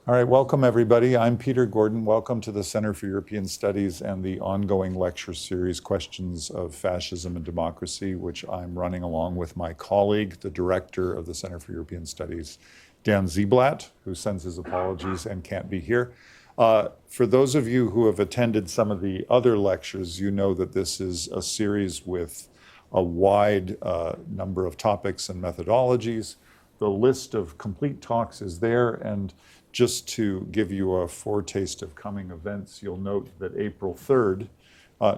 All right, welcome everybody. I'm Peter Gordon. Welcome to the Center for European Studies and the ongoing lecture series, Questions of Fascism and Democracy, which I'm running along with my colleague, the director of the Center for European Studies, Dan Ziblatt, who sends his apologies and can't be here. For those of you who have attended some of the other lectures, you know that this is a series with a wide number of topics and methodologies. The list of complete talks is there, and just to give you a foretaste of coming events, you'll note that April 3rd,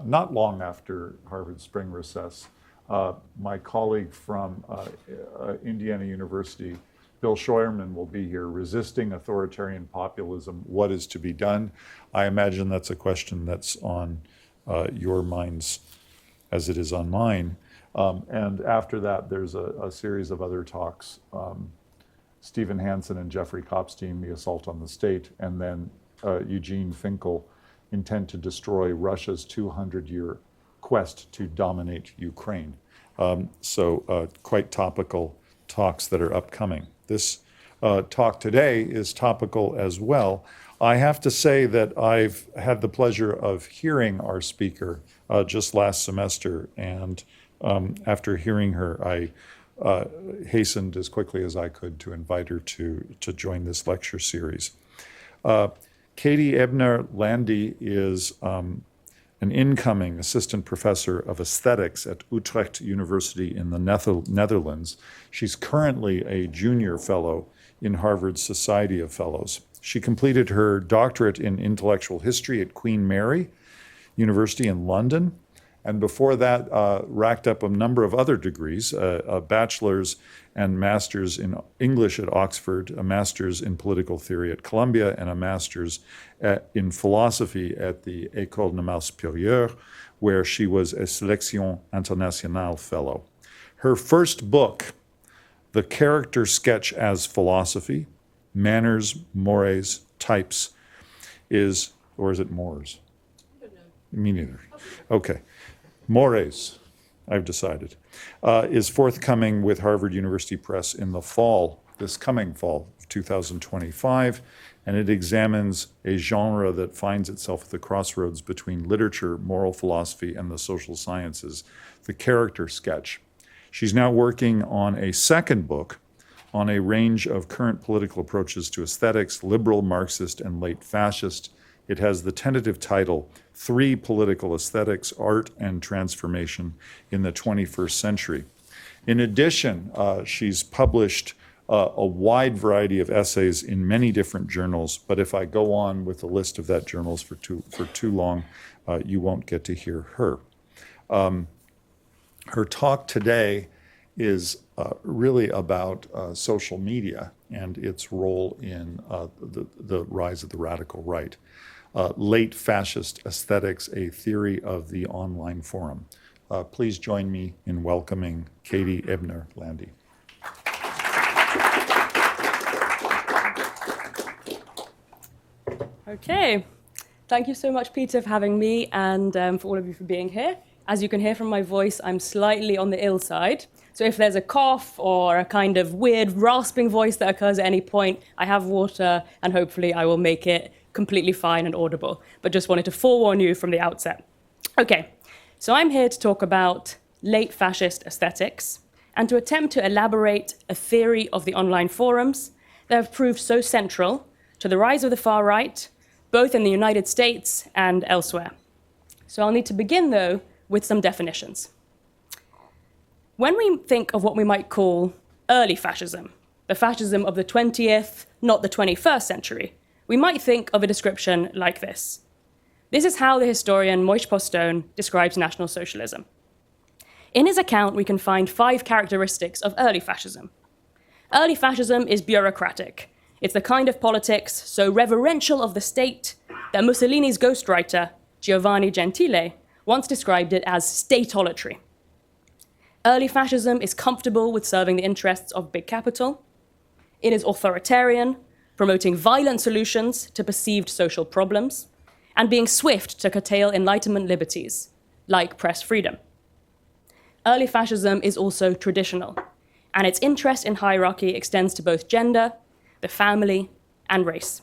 not long after Harvard spring recess, my colleague from Indiana University, Bill Scheuermann, will be here, Resisting Authoritarian Populism, What is to be Done? I imagine that's a question that's on your minds as it is on mine. And after that, there's a series of other talks. Stephen Hansen and Jeffrey Kopstein, The Assault on the State, and then Eugene Finkel, Intent to Destroy Russia's 200-year quest to dominate Ukraine. So quite topical talks that are upcoming. This talk today is topical as well. I have to say that I've had the pleasure of hearing our speaker just last semester, and after hearing her, I hastened as quickly as I could to invite her to join this lecture series. Katie Ebner-Landy is an incoming assistant professor of aesthetics at Utrecht University in the Netherlands. She's currently a junior fellow in Harvard's Society of Fellows. She completed her doctorate in intellectual history at Queen Mary University in London, and before that racked up a number of other degrees, a bachelor's and master's in English at Oxford, a master's in political theory at Columbia, and a master's in philosophy at the École Normale Supérieure, where she was a Sélection Internationale Fellow. Her first book, The Character Sketch as Philosophy, Manners, Mores, Types, is, or is it Mores? I don't know. Me neither. Okay. Mores, I've decided, is forthcoming with Harvard University Press in the fall, this coming fall of 2025, and it examines a genre that finds itself at the crossroads between literature, moral philosophy, and the social sciences, the character sketch. She's now working on a second book on a range of current political approaches to aesthetics, liberal, Marxist, and late fascist. It has the tentative title, Three Political Aesthetics, Art and Transformation in the 21st Century. In addition, she's published a wide variety of essays in many different journals, but if I go on with the list of that journals for too long, you won't get to hear her. Her talk today is really about social media and its role in the rise of the radical right. Late Fascist Aesthetics, a Theory of the Online Forum. Please join me in welcoming Katie Ebner-Landy. Okay, thank you so much, Peter, for having me, and for all of you for being here. As you can hear from my voice, I'm slightly on the ill side. So if there's a cough or a kind of weird rasping voice that occurs at any point, I have water, and hopefully I will make it completely fine and audible, but just wanted to forewarn you from the outset. Okay, so I'm here to talk about late fascist aesthetics and to attempt to elaborate a theory of the online forums that have proved so central to the rise of the far right, both in the United States and elsewhere. So I'll need to begin, though, with some definitions. When we think of what we might call early fascism, the fascism of the 20th, not the 21st century, we might think of a description like this. This is how the historian Moishe Postone describes National Socialism. In his account, we can find 5 characteristics of early fascism. Early fascism is bureaucratic. It's the kind of politics so reverential of the state that Mussolini's ghostwriter, Giovanni Gentile, once described it as statolatry. Early fascism is comfortable with serving the interests of big capital. It is authoritarian, promoting violent solutions to perceived social problems, and being swift to curtail Enlightenment liberties, like press freedom. Early fascism is also traditional, and its interest in hierarchy extends to both gender, the family, and race.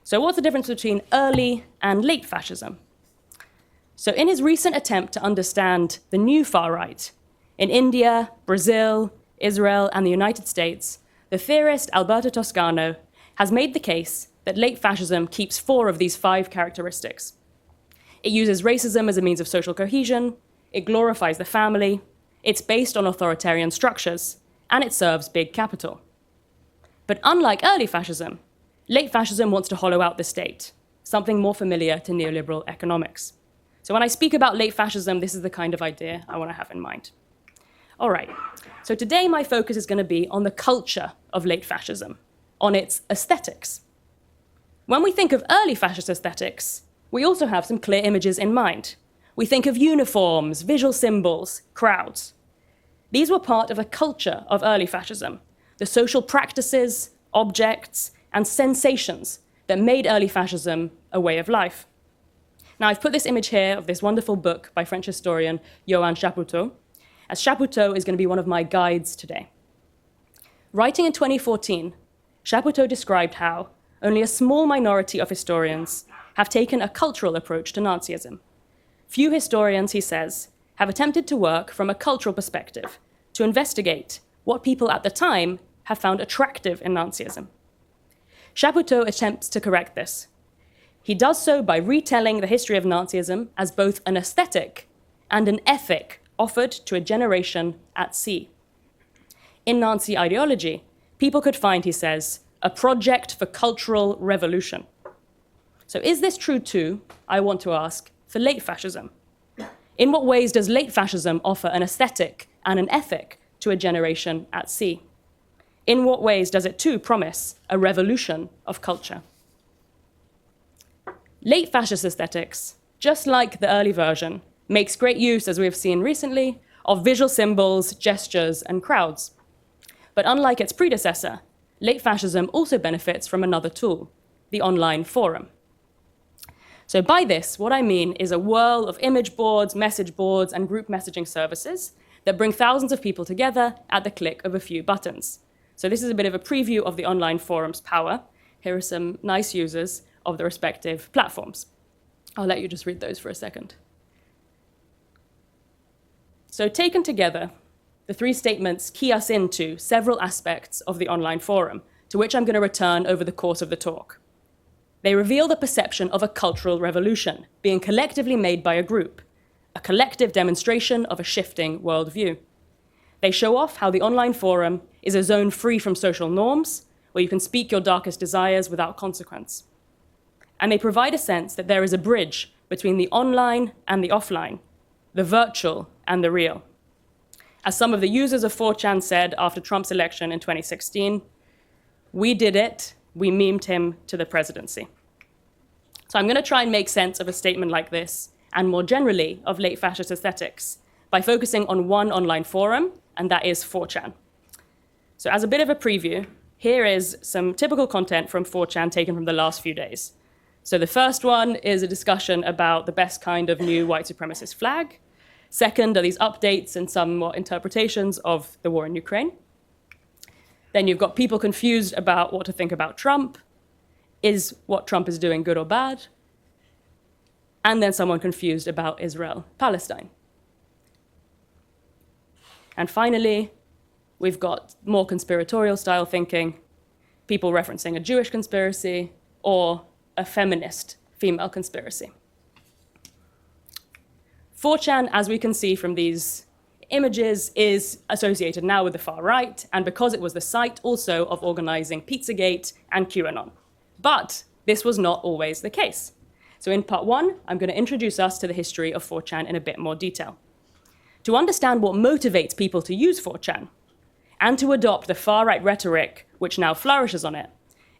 So what's the difference between early and late fascism? So in his recent attempt to understand the new far right, in India, Brazil, Israel, and the United States, the theorist Alberto Toscano has made the case that late fascism keeps 4 of these 5 characteristics. It uses racism as a means of social cohesion, it glorifies the family, it's based on authoritarian structures, and it serves big capital. But unlike early fascism, late fascism wants to hollow out the state, something more familiar to neoliberal economics. So when I speak about late fascism, this is the kind of idea I want to have in mind. All right, so today my focus is going to be on the culture of late fascism, on its aesthetics. When we think of early fascist aesthetics, we also have some clear images in mind. We think of uniforms, visual symbols, crowds. These were part of a culture of early fascism, the social practices, objects, and sensations that made early fascism a way of life. Now, I've put this image here of this wonderful book by French historian Johann Chapoutot, as Chapoutot is going to be one of my guides today. Writing in 2014, Chapoutot described how only a small minority of historians have taken a cultural approach to Nazism. Few historians, he says, have attempted to work from a cultural perspective to investigate what people at the time have found attractive in Nazism. Chapoutot attempts to correct this. He does so by retelling the history of Nazism as both an aesthetic and an ethic offered to a generation at sea. In Nazi ideology, people could find, he says, a project for cultural revolution. So is this true too, I want to ask, for late fascism? In what ways does late fascism offer an aesthetic and an ethic to a generation at sea? In what ways does it too promise a revolution of culture? Late fascist aesthetics, just like the early version, makes great use, as we have seen recently, of visual symbols, gestures, and crowds. But unlike its predecessor, late fascism also benefits from another tool, the online forum. So by this, what I mean is a whirl of image boards, message boards, and group messaging services that bring thousands of people together at the click of a few buttons. So this is a bit of a preview of the online forum's power. Here are some nice users of the respective platforms. I'll let you just read those for a second. So taken together, the 3 statements key us into several aspects of the online forum, to which I'm going to return over the course of the talk. They reveal the perception of a cultural revolution being collectively made by a group, a collective demonstration of a shifting worldview. They show off how the online forum is a zone free from social norms, where you can speak your darkest desires without consequence. And they provide a sense that there is a bridge between the online and the offline, the virtual and the real. As some of the users of 4chan said after Trump's election in 2016, we did it, we memed him to the presidency. So I'm going to try and make sense of a statement like this, and more generally of late fascist aesthetics, by focusing on one online forum, and that is 4chan. So as a bit of a preview, here is some typical content from 4chan taken from the last few days. So the first one is a discussion about the best kind of new white supremacist flag. Second are these updates and somewhat interpretations of the war in Ukraine. Then you've got people confused about what to think about Trump. Is what Trump is doing good or bad? And then someone confused about Israel-Palestine. And finally, we've got more conspiratorial style thinking, people referencing a Jewish conspiracy or a feminist female conspiracy. 4chan, as we can see from these images, is associated now with the far right, and because it was the site also of organizing Pizzagate and QAnon. But this was not always the case. So in part 1, I'm going to introduce us to the history of 4chan in a bit more detail. To understand what motivates people to use 4chan, and to adopt the far-right rhetoric which now flourishes on it,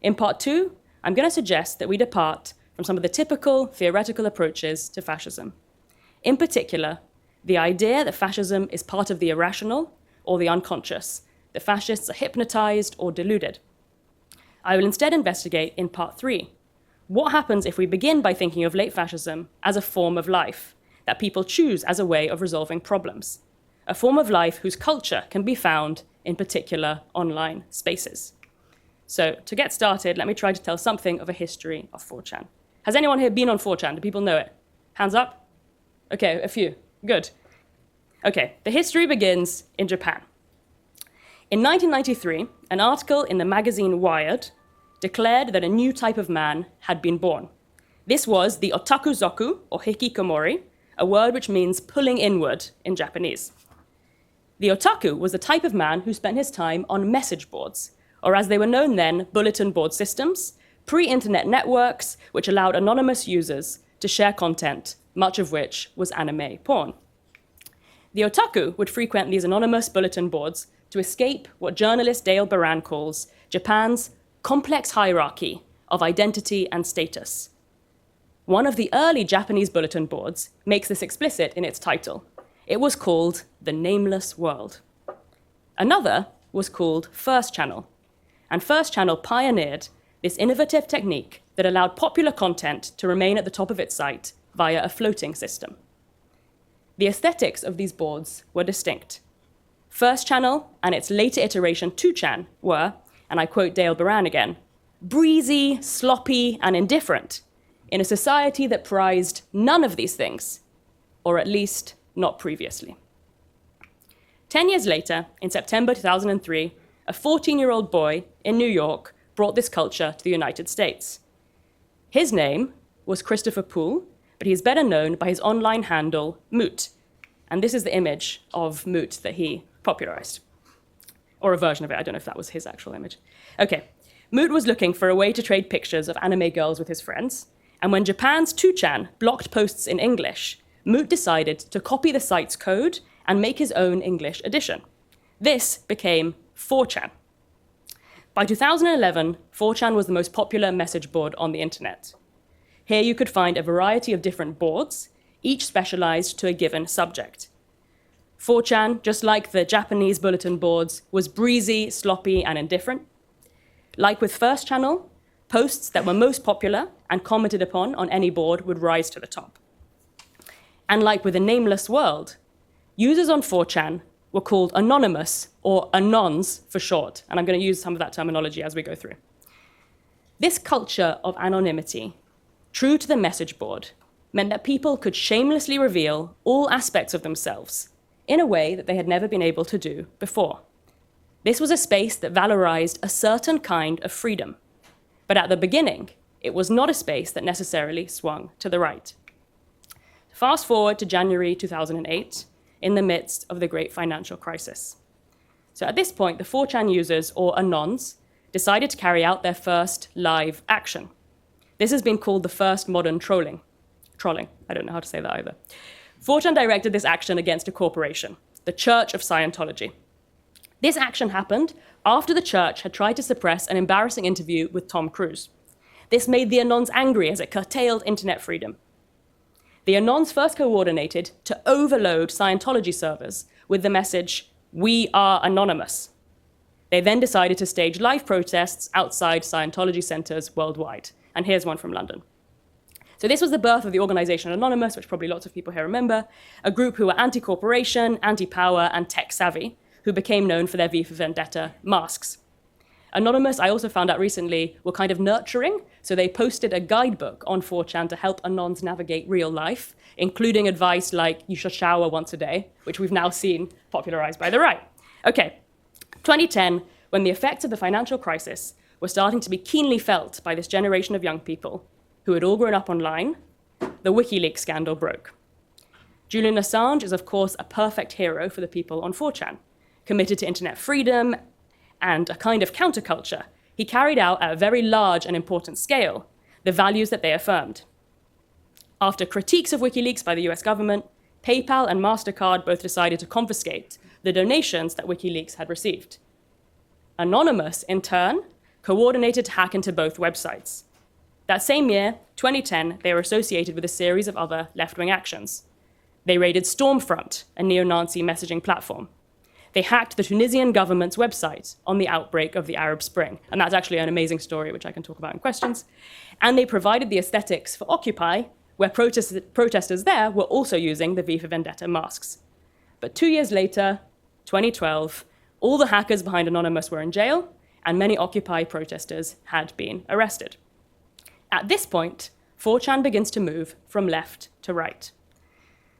in part 2, I'm going to suggest that we depart from some of the typical theoretical approaches to fascism. In particular, the idea that fascism is part of the irrational or the unconscious, that fascists are hypnotized or deluded. I will instead investigate in part 3 what happens if we begin by thinking of late fascism as a form of life that people choose as a way of resolving problems, a form of life whose culture can be found in particular online spaces. So to get started, let me try to tell something of a history of 4chan. Has anyone here been on 4chan? Do people know it? Hands up? Okay, a few. Good. Okay, the history begins in Japan. In 1993, an article in the magazine Wired declared that a new type of man had been born. This was the otakuzoku, or hikikomori, a word which means pulling inward in Japanese. The otaku was the type of man who spent his time on message boards, or as they were known then, bulletin board systems, pre-internet networks which allowed anonymous users to share content, much of which was anime porn. The otaku would frequent these anonymous bulletin boards to escape what journalist Dale Baran calls Japan's complex hierarchy of identity and status. One of the early Japanese bulletin boards makes this explicit in its title. It was called The Nameless World. Another was called First Channel, and First Channel pioneered this innovative technique that allowed popular content to remain at the top of its site via a floating system. The aesthetics of these boards were distinct. First Channel and its later iteration 2chan were, and I quote Dale Baran again, breezy, sloppy, and indifferent in a society that prized none of these things, or at least not previously. 10 years later, in September 2003, a 14-year-old boy in New York brought this culture to the United States. His name was Christopher Poole, but he's better known by his online handle, Moot. And this is the image of Moot that he popularized. Or a version of it, I don't know if that was his actual image. Okay, Moot was looking for a way to trade pictures of anime girls with his friends, and when Japan's 2chan blocked posts in English, Moot decided to copy the site's code and make his own English edition. This became 4chan. By 2011, 4chan was the most popular message board on the internet. Here you could find a variety of different boards, each specialized to a given subject. 4chan, just like the Japanese bulletin boards, was breezy, sloppy, and indifferent. Like with First Channel, posts that were most popular and commented upon on any board would rise to the top. And like with The Nameless World, users on 4chan were called anonymous, or anons for short, and I'm going to use some of that terminology as we go through. This culture of anonymity, true to the message board, meant that people could shamelessly reveal all aspects of themselves in a way that they had never been able to do before. This was a space that valorized a certain kind of freedom, but at the beginning, it was not a space that necessarily swung to the right. Fast forward to January 2008, in the midst of the great financial crisis. So at this point, the 4chan users, or anons, decided to carry out their first live action. This has been called the first modern trolling. I don't know how to say that either. 4chan directed this action against a corporation, the Church of Scientology. This action happened after the church had tried to suppress an embarrassing interview with Tom Cruise. This made the anons angry as it curtailed internet freedom. The anons first coordinated to overload Scientology servers with the message, "We are anonymous." They then decided to stage live protests outside Scientology centers worldwide. And here's one from London. So this was the birth of the organization Anonymous, which probably lots of people here remember, a group who were anti-corporation, anti-power, and tech-savvy, who became known for their V for Vendetta masks. Anonymous, I also found out recently, were kind of nurturing, so they posted a guidebook on 4chan to help anons navigate real life, including advice like you should shower once a day, which we've now seen popularized by the right. Okay, 2010, when the effects of the financial crisis were starting to be keenly felt by this generation of young people who had all grown up online, the WikiLeaks scandal broke. Julian Assange is, of course, a perfect hero for the people on 4chan, committed to internet freedom and a kind of counterculture. He carried out at a very large and important scale the values that they affirmed. After critiques of WikiLeaks by the US government, PayPal and MasterCard both decided to confiscate the donations that WikiLeaks had received. Anonymous, in turn, coordinated to hack into both websites. That same year, 2010, they were associated with a series of other left-wing actions. They raided Stormfront, a neo-Nazi messaging platform. They hacked the Tunisian government's website on the outbreak of the Arab Spring. And that's actually an amazing story, which I can talk about in questions. And they provided the aesthetics for Occupy, where protesters there were also using the V for Vendetta masks. But 2 years later, 2012, all the hackers behind Anonymous were in jail, and many Occupy protesters had been arrested. At this point, 4chan begins to move from left to right.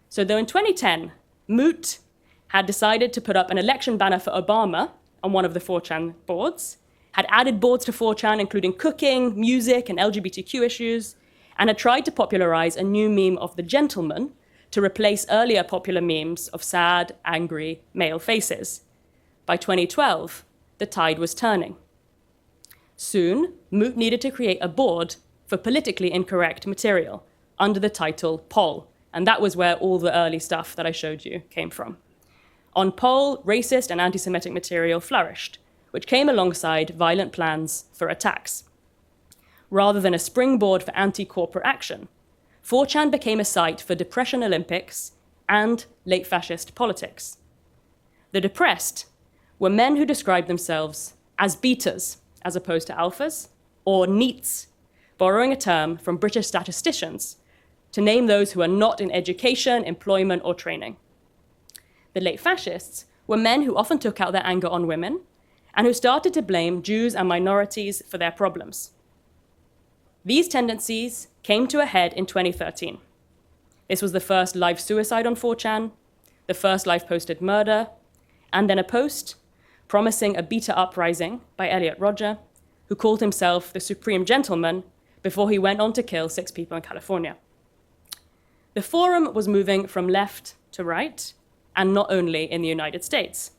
So though in 2010, Moot had decided to put up an election banner for Obama on one of the 4chan boards, had added boards to 4chan, including cooking, music, and LGBTQ issues, and had tried to popularize a new meme of the gentleman to replace earlier popular memes of sad, angry male faces. By 2012, the tide was turning. Soon, Moot needed to create a board for politically incorrect material under the title Poll, and that was where all the early stuff that I showed you came from. On Poll, racist and anti-Semitic material flourished, which came alongside violent plans for attacks. Rather than a springboard for anti-corporate action, 4chan became a site for Depression Olympics and late fascist politics. The depressed were men who described themselves as betas, as opposed to alphas, or NEETs, borrowing a term from British statisticians to name those who are not in education, employment, or training. The late fascists were men who often took out their anger on women and who started to blame Jews and minorities for their problems. These tendencies came to a head in 2013. This was the first live suicide on 4chan, the first live posted murder, and then a post promising a beta uprising by Elliot Rodger, who called himself the Supreme Gentleman before he went on to kill 6 people in California. The forum was moving from left to right, and not only in the United States.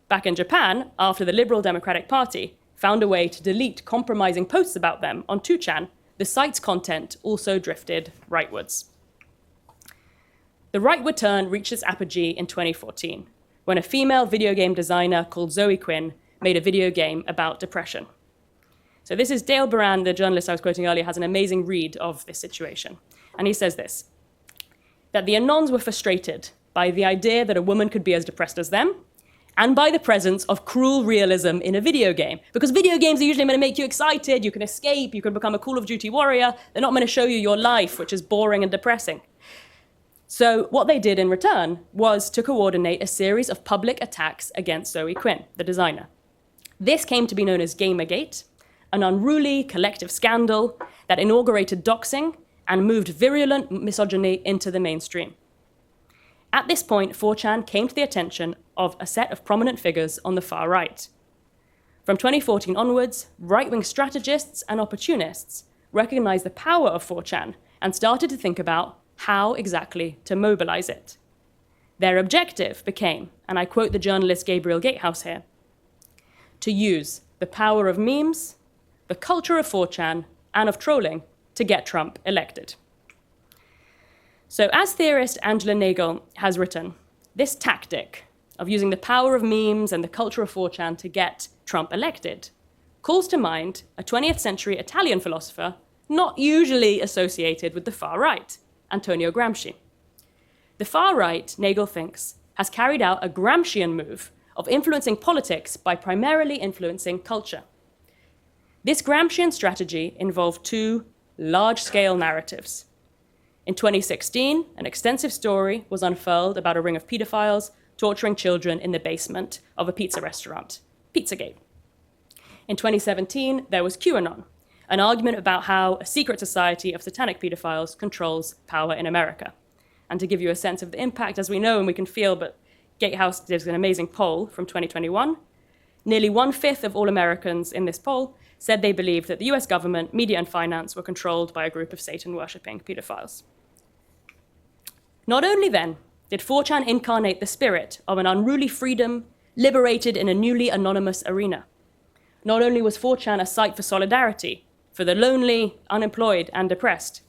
Back in Japan, after the Liberal Democratic Party found a way to delete compromising posts about them on 2chan, the site's content also drifted rightwards. The rightward turn reached its apogee in 2014, when a female video game designer called Zoe Quinn made a video game about depression. So this is Dale Baran, the journalist I was quoting earlier, has an amazing read of this situation. And he says this, that the Anons were frustrated by the idea that a woman could be as depressed as them, and by the presence of cruel realism in a video game. Because video games are usually meant to make you excited, you can escape, you can become a Call of Duty warrior. They're not meant to show you your life, which is boring and depressing. So what they did in return was to coordinate a series of public attacks against Zoe Quinn, the designer. This came to be known as Gamergate, an unruly collective scandal that inaugurated doxing and moved virulent misogyny into the mainstream. At this point, 4chan came to the attention of a set of prominent figures on the far right. From 2014 onwards, right-wing strategists and opportunists recognized the power of 4chan and started to think about how exactly to mobilize it. Their objective became, and I quote the journalist Gabriel Gatehouse here, to use the power of memes, the culture of 4chan, and of trolling to get Trump elected. So as theorist Angela Nagel has written, this tactic of using the power of memes and the culture of 4chan to get Trump elected calls to mind a 20th century Italian philosopher not usually associated with the far right, Antonio Gramsci. The far right, Nagel thinks, has carried out a Gramscian move of influencing politics by primarily influencing culture. This Gramscian strategy involved 2 large-scale narratives. In 2016, an extensive story was unfurled about a ring of pedophiles torturing children in the basement of a pizza restaurant, Pizzagate. In 2017, there was QAnon, an argument about how a secret society of satanic pedophiles controls power in America. And to give you a sense of the impact, as we know and we can feel, but Gatehouse did an amazing poll from 2021. Nearly 1/5 of all Americans in this poll said they believed that the US government, media, and finance were controlled by a group of Satan-worshipping pedophiles. Not only then did 4chan incarnate the spirit of an unruly freedom liberated in a newly anonymous arena. Not only was 4chan a site for solidarity for the lonely, unemployed, and depressed.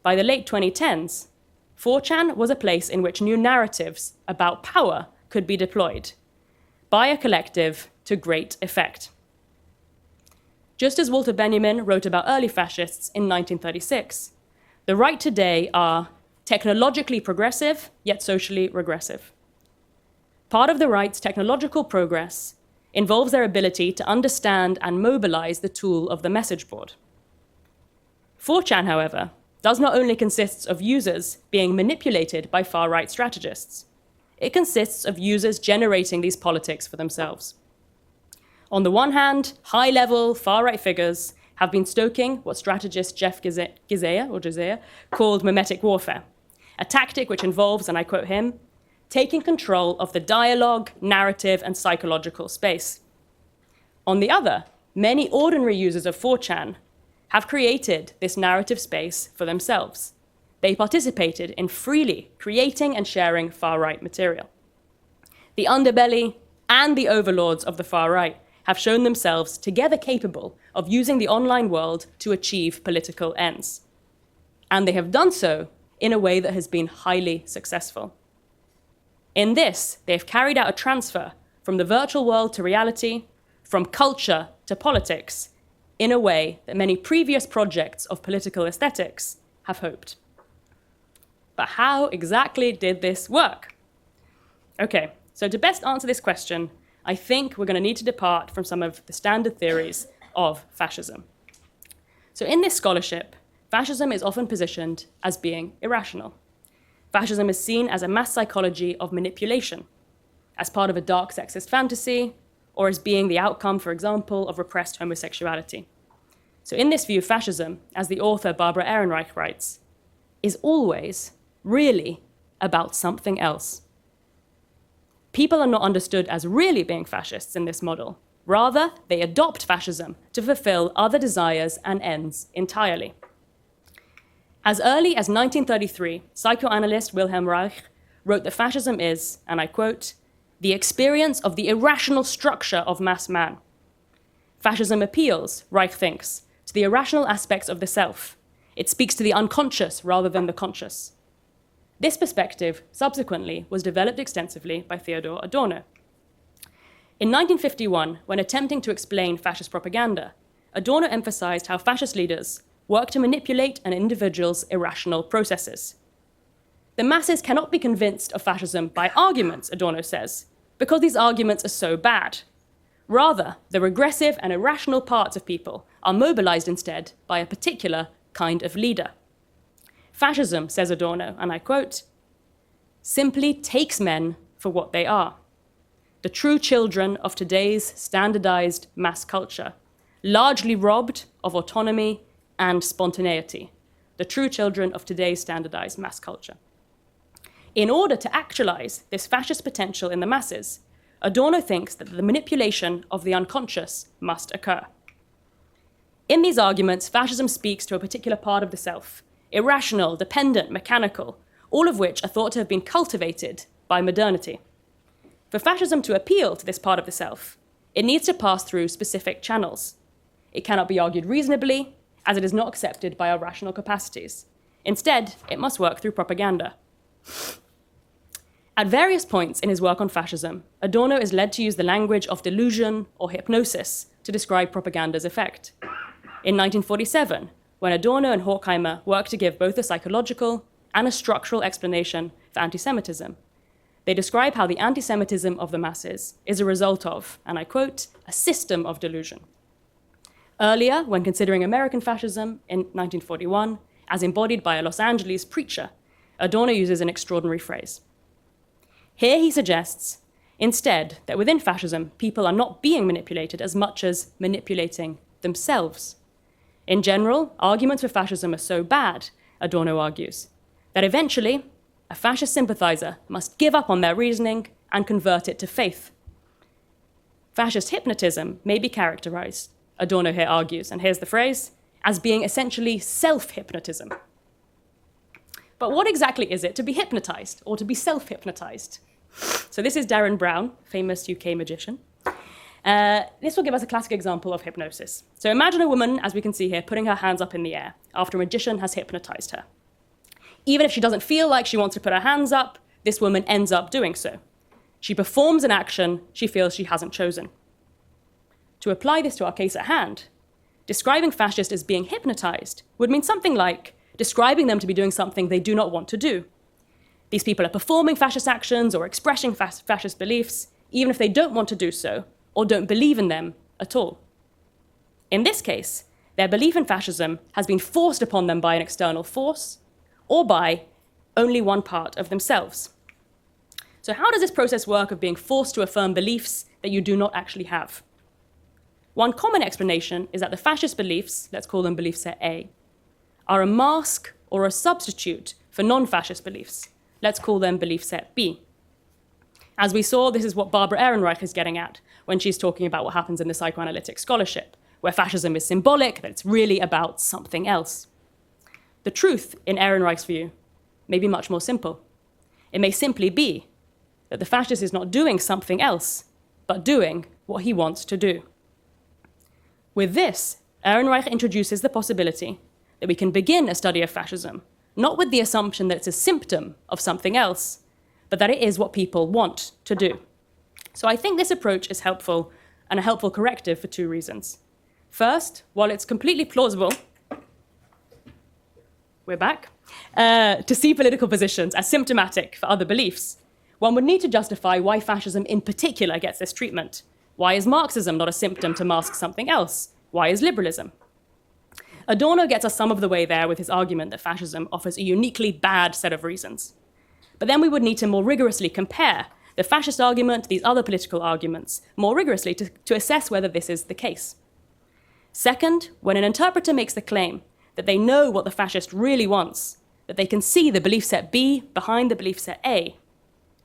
By the late 2010s, 4chan was a place in which new narratives about power could be deployed by a collective to great effect. Just as Walter Benjamin wrote about early fascists in 1936, the right today are technologically progressive, yet socially regressive. Part of the right's technological progress involves their ability to understand and mobilize the tool of the message board. 4chan, however, does not only consist of users being manipulated by far-right strategists. It consists of users generating these politics for themselves. On the one hand, high-level far-right figures have been stoking what strategist Jeff Gizea called mimetic warfare, a tactic which involves, and I quote him, taking control of the dialogue, narrative, and psychological space. On the other, many ordinary users of 4chan have created this narrative space for themselves. They participated in freely creating and sharing far-right material. The underbelly and the overlords of the far right have shown themselves together capable of using the online world to achieve political ends. And they have done so in a way that has been highly successful. In this, they've carried out a transfer from the virtual world to reality, from culture to politics, in a way that many previous projects of political aesthetics have hoped. But how exactly did this work? Okay, so to best answer this question, I think we're going to need to depart from some of the standard theories of fascism. So in this scholarship, fascism is often positioned as being irrational. Fascism is seen as a mass psychology of manipulation, as part of a dark sexist fantasy, or as being the outcome, for example, of repressed homosexuality. So in this view, fascism, as the author Barbara Ehrenreich writes, is always really about something else. People are not understood as really being fascists in this model. Rather, they adopt fascism to fulfill other desires and ends entirely. As early as 1933, psychoanalyst Wilhelm Reich wrote that fascism is, and I quote, the experience of the irrational structure of mass man. Fascism appeals, Reich thinks, to the irrational aspects of the self. It speaks to the unconscious rather than the conscious. This perspective subsequently was developed extensively by Theodor Adorno. In 1951, when attempting to explain fascist propaganda, Adorno emphasized how fascist leaders work to manipulate an individual's irrational processes. The masses cannot be convinced of fascism by arguments, Adorno says, because these arguments are so bad. Rather, the regressive and irrational parts of people are mobilized instead by a particular kind of leader. Fascism, says Adorno, and I quote, simply takes men for what they are, the true children of today's standardized mass culture, largely robbed of autonomy and spontaneity, the true children of today's standardized mass culture. In order to actualize this fascist potential in the masses, Adorno thinks that the manipulation of the unconscious must occur. In these arguments, fascism speaks to a particular part of the self, irrational, dependent, mechanical, all of which are thought to have been cultivated by modernity. For fascism to appeal to this part of the self, it needs to pass through specific channels. It cannot be argued reasonably, as it is not accepted by our rational capacities. Instead, it must work through propaganda. At various points in his work on fascism, Adorno is led to use the language of delusion or hypnosis to describe propaganda's effect. In 1947, when Adorno and Horkheimer worked to give both a psychological and a structural explanation for anti-Semitism, they describe how the anti-Semitism of the masses is a result of, and I quote, a system of delusion. Earlier, when considering American fascism in 1941, as embodied by a Los Angeles preacher, Adorno uses an extraordinary phrase. Here he suggests, instead, that within fascism, people are not being manipulated as much as manipulating themselves. In general, arguments for fascism are so bad, Adorno argues, that eventually a fascist sympathizer must give up on their reasoning and convert it to faith. Fascist hypnotism may be characterized, Adorno here argues, and here's the phrase, as being essentially self-hypnotism. But what exactly is it to be hypnotized or to be self-hypnotized? So this is Darren Brown, famous UK magician. This will give us a classic example of hypnosis. So imagine a woman, as we can see here, putting her hands up in the air after a magician has hypnotized her. Even if she doesn't feel like she wants to put her hands up, this woman ends up doing so. She performs an action she feels she hasn't chosen. To apply this to our case at hand, describing fascists as being hypnotized would mean something like describing them to be doing something they do not want to do. These people are performing fascist actions or expressing fascist beliefs, even if they don't want to do so or don't believe in them at all. In this case, their belief in fascism has been forced upon them by an external force or by only one part of themselves. So how does this process work of being forced to affirm beliefs that you do not actually have? One common explanation is that the fascist beliefs, let's call them belief set A, are a mask or a substitute for non-fascist beliefs. Let's call them belief set B. As we saw, this is what Barbara Ehrenreich is getting at when she's talking about what happens in the psychoanalytic scholarship, where fascism is symbolic, that it's really about something else. The truth, in Ehrenreich's view, may be much more simple. It may simply be that the fascist is not doing something else, but doing what he wants to do. With this, Ehrenreich introduces the possibility that we can begin a study of fascism, not with the assumption that it's a symptom of something else, but that it is what people want to do. So I think this approach is helpful and a helpful corrective for two reasons. First, while it's completely plausible, we're back, to see political positions as symptomatic for other beliefs, one would need to justify why fascism in particular gets this treatment. Why is Marxism not a symptom to mask something else? Why is liberalism? Adorno gets us some of the way there with his argument that fascism offers a uniquely bad set of reasons. But then we would need to more rigorously compare the fascist argument to these other political arguments, more rigorously to assess whether this is the case. Second, when an interpreter makes the claim that they know what the fascist really wants, that they can see the belief set B behind the belief set A,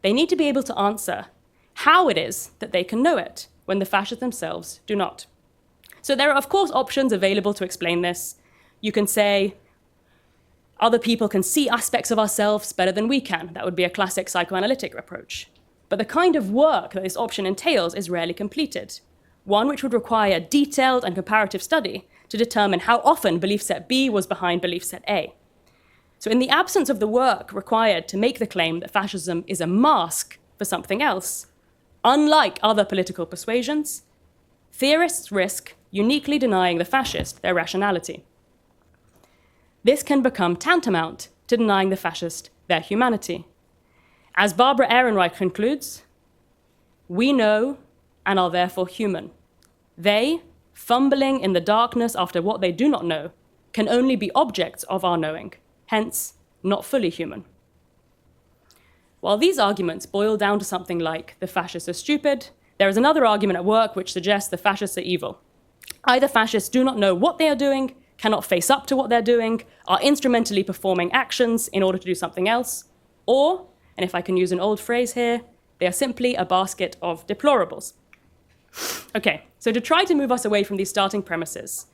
they need to be able to answer how it is that they can know it when the fascists themselves do not. So there are, of course, options available to explain this. You can say, other people can see aspects of ourselves better than we can. That would be a classic psychoanalytic approach. But the kind of work that this option entails is rarely completed, one which would require detailed and comparative study to determine how often belief set B was behind belief set A. So in the absence of the work required to make the claim that fascism is a mask for something else, unlike other political persuasions, theorists risk uniquely denying the fascist their rationality. This can become tantamount to denying the fascist their humanity. As Barbara Ehrenreich concludes, we know and are therefore human. They, fumbling in the darkness after what they do not know, can only be objects of our knowing, hence not fully human. While these arguments boil down to something like the fascists are stupid, there is another argument at work which suggests the fascists are evil. Either fascists do not know what they are doing, cannot face up to what they're doing, are instrumentally performing actions in order to do something else, or, and if I can use an old phrase here, they are simply a basket of deplorables. Okay, so to try to move us away from these starting premises,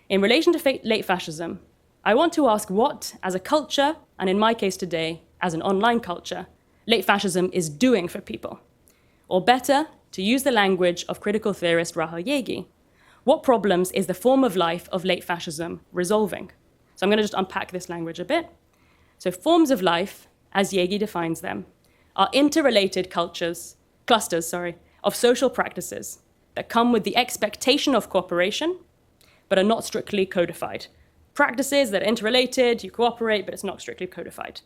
in relation to late fascism, I want to ask what, as a culture, and in my case today, as an online culture, late fascism is doing for people. Or better, to use the language of critical theorist Rahel Jaegi, what problems is the form of life of late fascism resolving? So I'm going to just unpack this language a bit. So forms of life, as Jaegi defines them, are interrelated clusters of social practices that come with the expectation of cooperation, but are not strictly codified. Practices that are interrelated, you cooperate, but it's not strictly codified.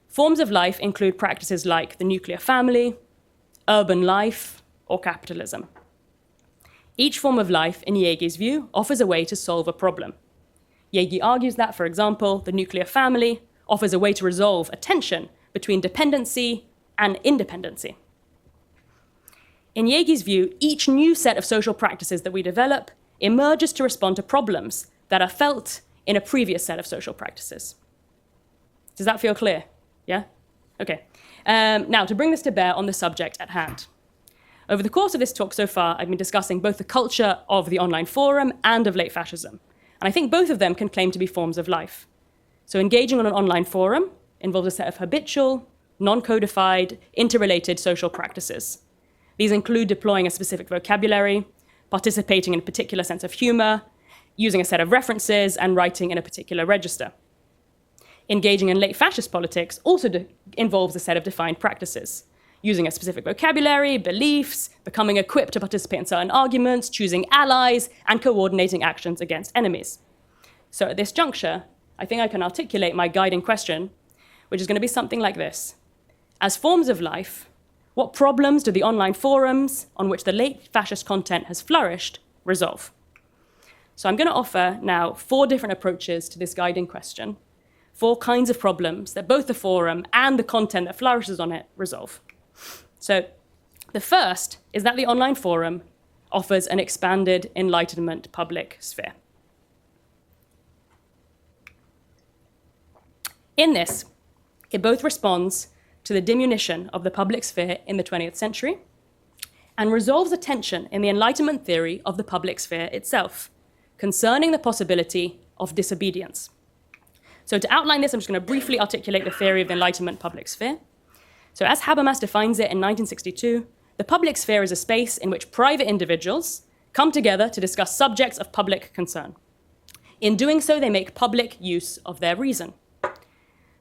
Forms of life include practices like the nuclear family, urban life, or capitalism. Each form of life, in Jaegi's view, offers a way to solve a problem. Jaegi argues that, for example, the nuclear family offers a way to resolve a tension between dependency and independency. In Jaegi's view, each new set of social practices that we develop emerges to respond to problems that are felt in a previous set of social practices. Does that feel clear? Yeah? Okay. Now, to bring this to bear on the subject at hand. Over the course of this talk so far, I've been discussing both the culture of the online forum and of late fascism. And I think both of them can claim to be forms of life. So engaging on an online forum involves a set of habitual, non-codified, interrelated social practices. These include deploying a specific vocabulary, participating in a particular sense of humor, using a set of references, and writing in a particular register. Engaging in late fascist politics also involves a set of defined practices, using a specific vocabulary, beliefs, becoming equipped to participate in certain arguments, choosing allies, and coordinating actions against enemies. So at this juncture, I think I can articulate my guiding question, which is going to be something like this. As forms of life, what problems do the online forums on which the late fascist content has flourished resolve? So I'm going to offer now 4 different approaches to this guiding question, 4 kinds of problems that both the forum and the content that flourishes on it resolve. So the first is that the online forum offers an expanded Enlightenment public sphere. In this, it both responds to the diminution of the public sphere in the 20th century and resolves a tension in the Enlightenment theory of the public sphere itself, concerning the possibility of disobedience. So to outline this, I'm just going to briefly articulate the theory of the Enlightenment public sphere. So as Habermas defines it in 1962, the public sphere is a space in which private individuals come together to discuss subjects of public concern. In doing so, they make public use of their reason.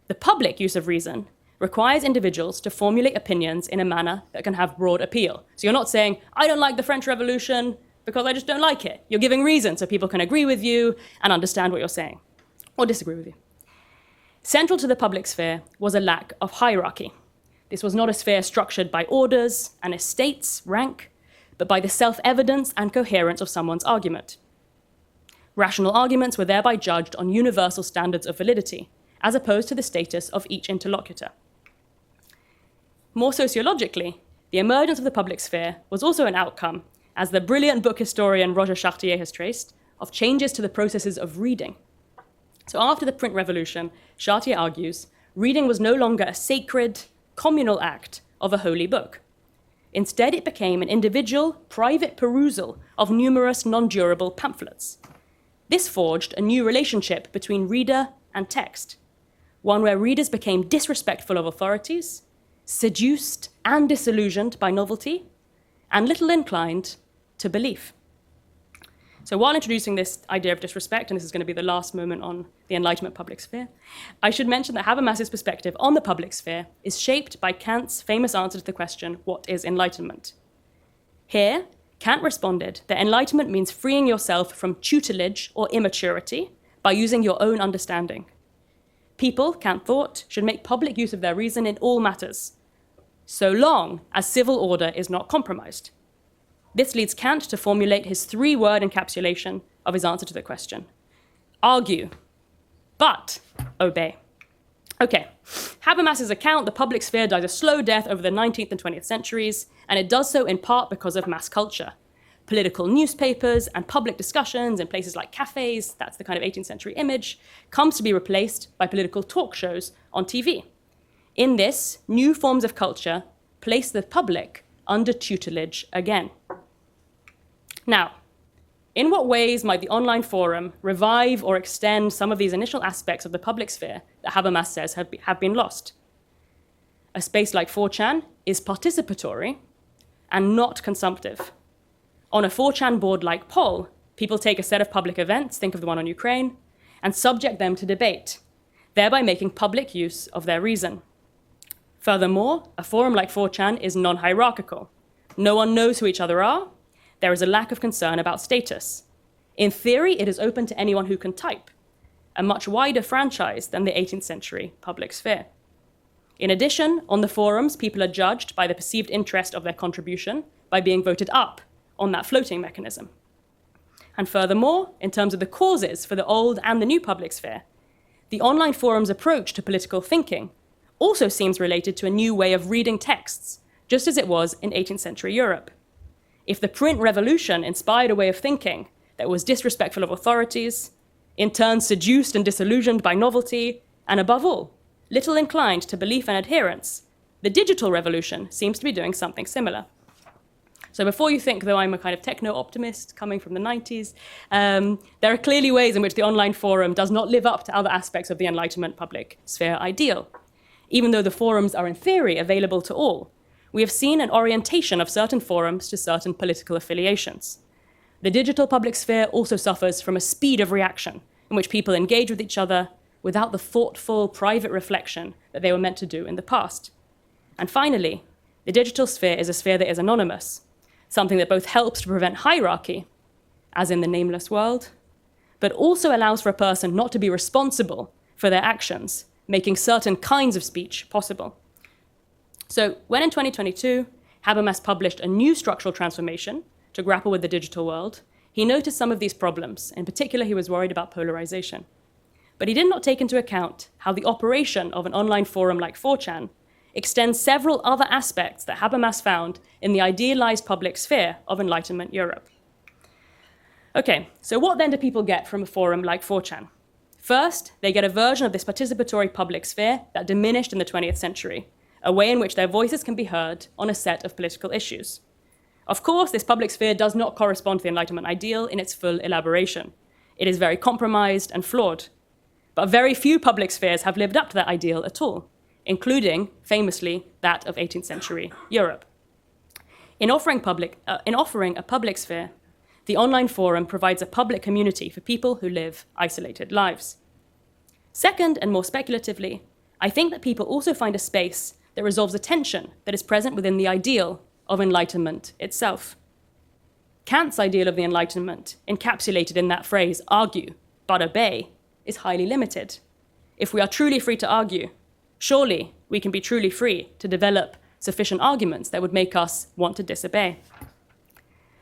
The public use of reason requires individuals to formulate opinions in a manner that can have broad appeal. So you're not saying, I don't like the French Revolution because I just don't like it. You're giving reason so people can agree with you and understand what you're saying, or disagree with you. Central to the public sphere was a lack of hierarchy. This was not a sphere structured by orders and estates, rank, but by the self-evidence and coherence of someone's argument. Rational arguments were thereby judged on universal standards of validity, as opposed to the status of each interlocutor. More sociologically, the emergence of the public sphere was also an outcome, as the brilliant book historian Roger Chartier has traced, of changes to the processes of reading. So after the print revolution, Chartier argues, reading was no longer a sacred, communal act of a holy book. Instead, it became an individual, private perusal of numerous non-durable pamphlets. This forged a new relationship between reader and text, one where readers became disrespectful of authorities, seduced and disillusioned by novelty, and little inclined to belief. So while introducing this idea of disrespect, and this is going to be the last moment on the Enlightenment public sphere, I should mention that Habermas's perspective on the public sphere is shaped by Kant's famous answer to the question, what is enlightenment? Here, Kant responded that enlightenment means freeing yourself from tutelage or immaturity by using your own understanding. People, Kant thought, should make public use of their reason in all matters, so long as civil order is not compromised. This leads Kant to formulate his three-word encapsulation of his answer to the question. Argue, but obey. Okay, Habermas's account, the public sphere dies a slow death over the 19th and 20th centuries, and it does so in part because of mass culture. Political newspapers and public discussions in places like cafes, that's the kind of 18th century image, comes to be replaced by political talk shows on TV. In this, new forms of culture place the public under tutelage again. Now, in what ways might the online forum revive or extend some of these initial aspects of the public sphere that Habermas says have been lost? A space like 4chan is participatory and not consumptive. On a 4chan board like Poll, people take a set of public events, think of the one on Ukraine, and subject them to debate, thereby making public use of their reason. Furthermore, a forum like 4chan is non-hierarchical. No one knows who each other are. There is a lack of concern about status. In theory, it is open to anyone who can type, a much wider franchise than the 18th century public sphere. In addition, on the forums, people are judged by the perceived interest of their contribution by being voted up on that floating mechanism. And furthermore, in terms of the causes for the old and the new public sphere, the online forum's approach to political thinking also seems related to a new way of reading texts, just as it was in 18th century Europe. If the print revolution inspired a way of thinking that was disrespectful of authorities, in turn seduced and disillusioned by novelty, and above all, little inclined to belief and adherence, the digital revolution seems to be doing something similar. So before you think, though I'm a kind of techno-optimist coming from the 90s, there are clearly ways in which the online forum does not live up to other aspects of the Enlightenment public sphere ideal. Even though the forums are in theory available to all, we have seen an orientation of certain forums to certain political affiliations. The digital public sphere also suffers from a speed of reaction in which people engage with each other without the thoughtful, private reflection that they were meant to do in the past. And finally, the digital sphere is a sphere that is anonymous, something that both helps to prevent hierarchy, as in the nameless world, but also allows for a person not to be responsible for their actions, making certain kinds of speech possible. So when in 2022, Habermas published a new structural transformation to grapple with the digital world, he noticed some of these problems. In particular, he was worried about polarization. But he did not take into account how the operation of an online forum like 4chan extends several other aspects that Habermas found in the idealized public sphere of Enlightenment Europe. Okay, so what then do people get from a forum like 4chan? First, they get a version of this participatory public sphere that diminished in the 20th century, a way in which their voices can be heard on a set of political issues. Of course, this public sphere does not correspond to the Enlightenment ideal in its full elaboration. It is very compromised and flawed. But very few public spheres have lived up to that ideal at all, including, famously, that of 18th century Europe. In offering a public sphere, the online forum provides a public community for people who live isolated lives. Second, and more speculatively, I think that people also find a space that resolves a tension that is present within the ideal of Enlightenment itself. Kant's ideal of the Enlightenment, encapsulated in that phrase, argue, but obey, is highly limited. If we are truly free to argue, surely we can be truly free to develop sufficient arguments that would make us want to disobey.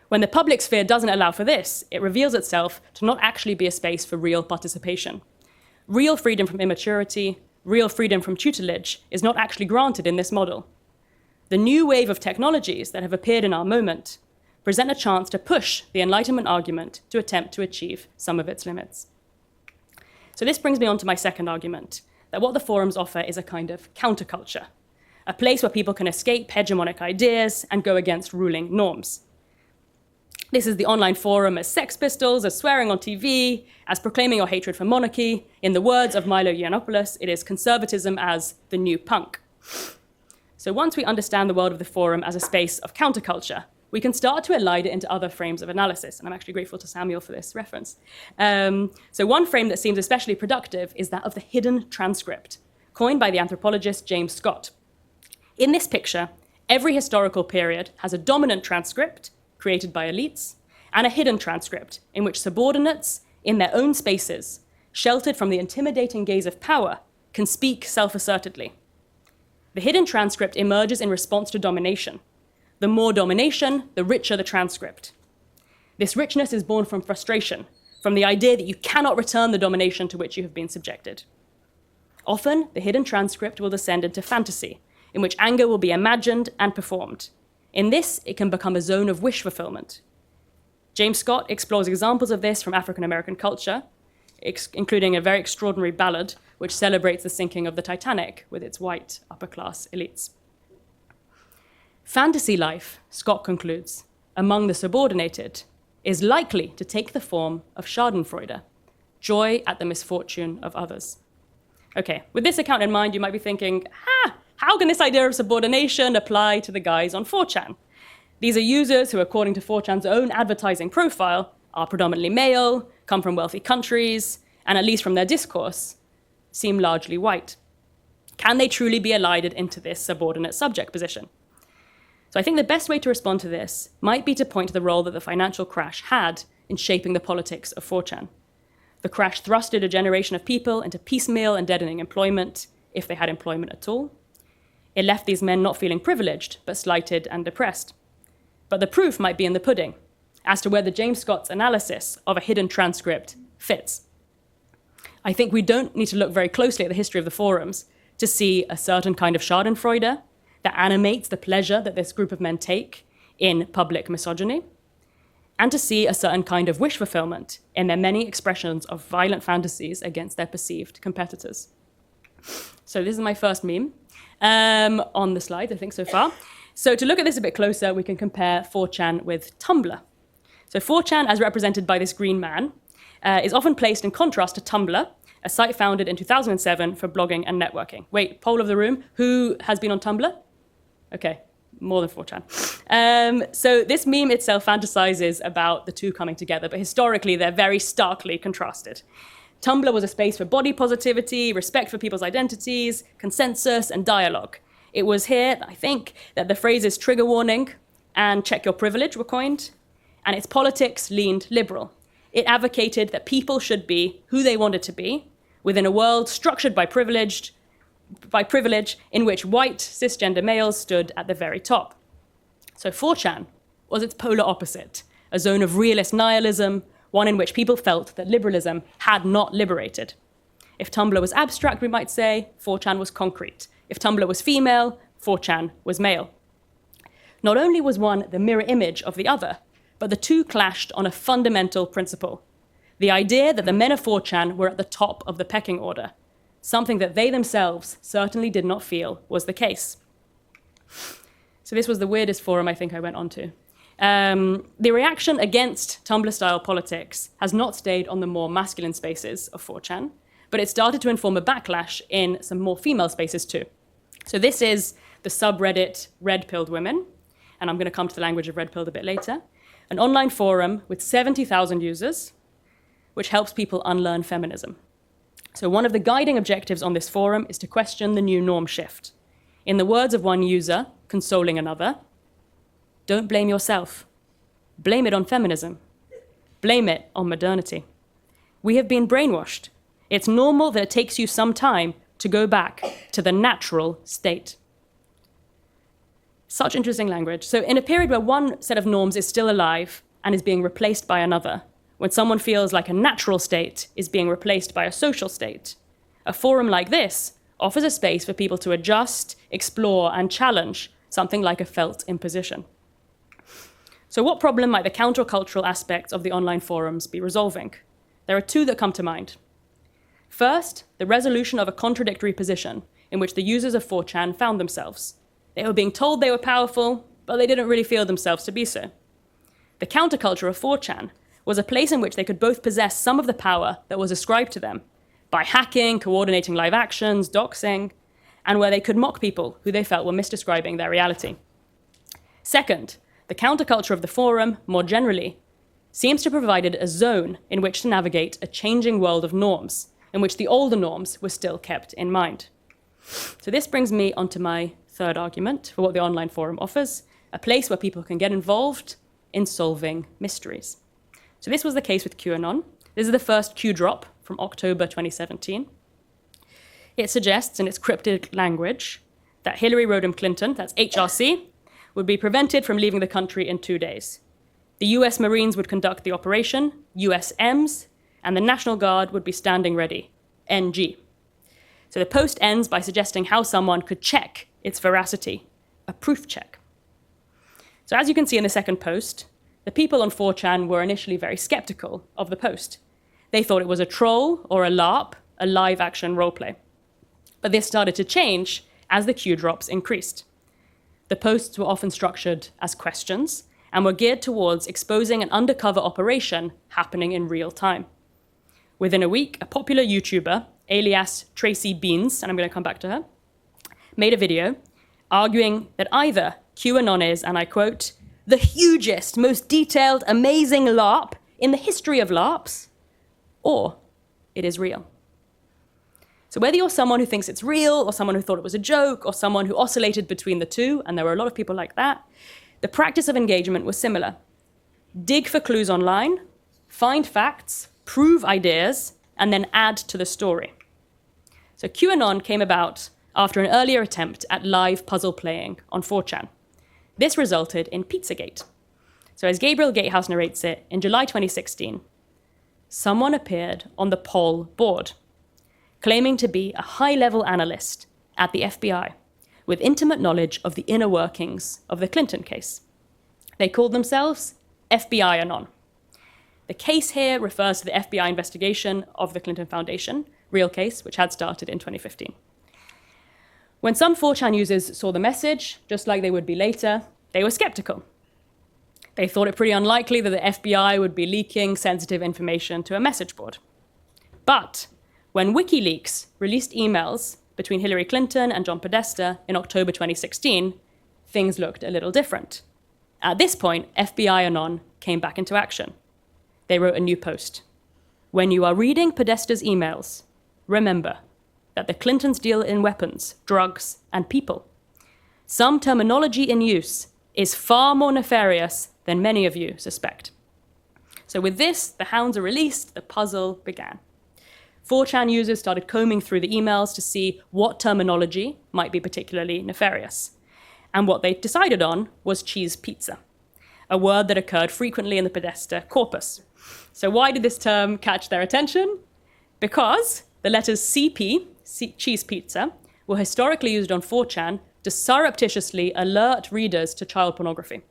When the public sphere doesn't allow for this, it reveals itself to not actually be a space for real participation. Real freedom from immaturity, real freedom from tutelage is not actually granted in this model. The new wave of technologies that have appeared in our moment present a chance to push the Enlightenment argument to attempt to achieve some of its limits. So this brings me on to my second argument, that what the forums offer is a kind of counterculture, a place where people can escape hegemonic ideas and go against ruling norms. This is the online forum as Sex Pistols, as swearing on TV, as proclaiming your hatred for monarchy. In the words of Milo Yiannopoulos, it is conservatism as the new punk. So once we understand the world of the forum as a space of counterculture, we can start to elide it into other frames of analysis. And I'm actually grateful to Samuel for this reference. So one frame that seems especially productive is that of the hidden transcript, coined by the anthropologist James Scott. In this picture, every historical period has a dominant transcript created by elites, and a hidden transcript in which subordinates, in their own spaces, sheltered from the intimidating gaze of power, can speak self-assertedly. The hidden transcript emerges in response to domination. The more domination, the richer the transcript. This richness is born from frustration, from the idea that you cannot return the domination to which you have been subjected. Often, the hidden transcript will descend into fantasy, in which anger will be imagined and performed. In this, it can become a zone of wish fulfillment. James Scott explores examples of this from African-American culture, including a very extraordinary ballad which celebrates the sinking of the Titanic with its white upper-class elites. Fantasy life, Scott concludes, among the subordinated, is likely to take the form of schadenfreude, joy at the misfortune of others. Okay, with this account in mind, you might be thinking, how can this idea of subordination apply to the guys on 4chan? These are users who, according to 4chan's own advertising profile, are predominantly male, come from wealthy countries, and at least from their discourse, seem largely white. Can they truly be elided into this subordinate subject position? So I think the best way to respond to this might be to point to the role that the financial crash had in shaping the politics of 4chan. The crash thrusted a generation of people into piecemeal and deadening employment, if they had employment at all. It left these men not feeling privileged, but slighted and depressed. But the proof might be in the pudding, as to whether James Scott's analysis of a hidden transcript fits. I think we don't need to look very closely at the history of the forums to see a certain kind of schadenfreude that animates the pleasure that this group of men take in public misogyny, and to see a certain kind of wish fulfillment in their many expressions of violent fantasies against their perceived competitors. So this is my first meme on the slide, I think, so far. So to look at this a bit closer, we can compare 4chan with Tumblr. So 4chan, as represented by this green man, is often placed in contrast to Tumblr, a site founded in 2007 for blogging and networking. Wait, poll of the room, who has been on Tumblr? Okay, more than 4chan. So this meme itself fantasizes about the two coming together, but historically they're very starkly contrasted. Tumblr was a space for body positivity, respect for people's identities, consensus, and dialogue. It was here, I think, that the phrases trigger warning and check your privilege were coined, and its politics leaned liberal. It advocated that people should be who they wanted to be within a world structured by privilege in which white cisgender males stood at the very top. So 4chan was its polar opposite, a zone of realist nihilism, one in which people felt that liberalism had not liberated. If Tumblr was abstract, we might say, 4chan was concrete. If Tumblr was female, 4chan was male. Not only was one the mirror image of the other, but the two clashed on a fundamental principle: the idea that the men of 4chan were at the top of the pecking order, something that they themselves certainly did not feel was the case. So this was the weirdest forum I think I went on to. The reaction against Tumblr-style politics has not stayed on the more masculine spaces of 4chan, but it started to inform a backlash in some more female spaces too. So this is the subreddit Red-Pilled Women, and I'm going to come to the language of red-pilled a bit later, an online forum with 70,000 users, which helps people unlearn feminism. So one of the guiding objectives on this forum is to question the new norm shift. In the words of one user, consoling another, don't blame yourself. Blame it on feminism. Blame it on modernity. We have been brainwashed. It's normal that it takes you some time to go back to the natural state. Such interesting language. So in a period where one set of norms is still alive and is being replaced by another, when someone feels like a natural state is being replaced by a social state, a forum like this offers a space for people to adjust, explore, and challenge something like a felt imposition. So what problem might the countercultural aspects of the online forums be resolving? There are two that come to mind. First, the resolution of a contradictory position in which the users of 4chan found themselves. They were being told they were powerful, but they didn't really feel themselves to be so. The counterculture of 4chan was a place in which they could both possess some of the power that was ascribed to them by hacking, coordinating live actions, doxing, and where they could mock people who they felt were misdescribing their reality. Second, the counterculture of the forum, more generally, seems to have provided a zone in which to navigate a changing world of norms, in which the older norms were still kept in mind. So this brings me onto my third argument for what the online forum offers, a place where people can get involved in solving mysteries. So this was the case with QAnon. This is the first Q drop from October 2017. It suggests in its cryptic language that Hillary Rodham Clinton, that's HRC, would be prevented from leaving the country in 2 days. The US Marines would conduct the operation, USMs, and the National Guard would be standing ready, NG. So the post ends by suggesting how someone could check its veracity, a proof check. So as you can see in the second post, the people on 4chan were initially very skeptical of the post. They thought it was a troll or a LARP, a live action roleplay. But this started to change as the Q drops increased. The posts were often structured as questions and were geared towards exposing an undercover operation happening in real time. Within a week, a popular YouTuber, alias Tracy Beans, and I'm going to come back to her, made a video arguing that either QAnon is, and I quote, the hugest, most detailed, amazing LARP in the history of LARPs, or it is real. So whether you're someone who thinks it's real, or someone who thought it was a joke, or someone who oscillated between the two, and there were a lot of people like that, the practice of engagement was similar. Dig for clues online, find facts, prove ideas, and then add to the story. So QAnon came about after an earlier attempt at live puzzle playing on 4chan. This resulted in Pizzagate. So as Gabriel Gatehouse narrates it, in July 2016, someone appeared on the poll board, claiming to be a high-level analyst at the FBI with intimate knowledge of the inner workings of the Clinton case. They called themselves FBI Anon. The case here refers to the FBI investigation of the Clinton Foundation, real case, which had started in 2015. When some 4chan users saw the message, just like they would be later, they were skeptical. They thought it pretty unlikely that the FBI would be leaking sensitive information to a message board. But when WikiLeaks released emails between Hillary Clinton and John Podesta in October 2016, things looked a little different. At this point, FBI Anon came back into action. They wrote a new post. When you are reading Podesta's emails, remember that the Clintons deal in weapons, drugs, and people. Some terminology in use is far more nefarious than many of you suspect. So with this, the hounds are released, the puzzle began. 4chan users started combing through the emails to see what terminology might be particularly nefarious. And what they decided on was cheese pizza, a word that occurred frequently in the Podesta corpus. So why did this term catch their attention? Because the letters CP, cheese pizza, were historically used on 4chan to surreptitiously alert readers to child pornography.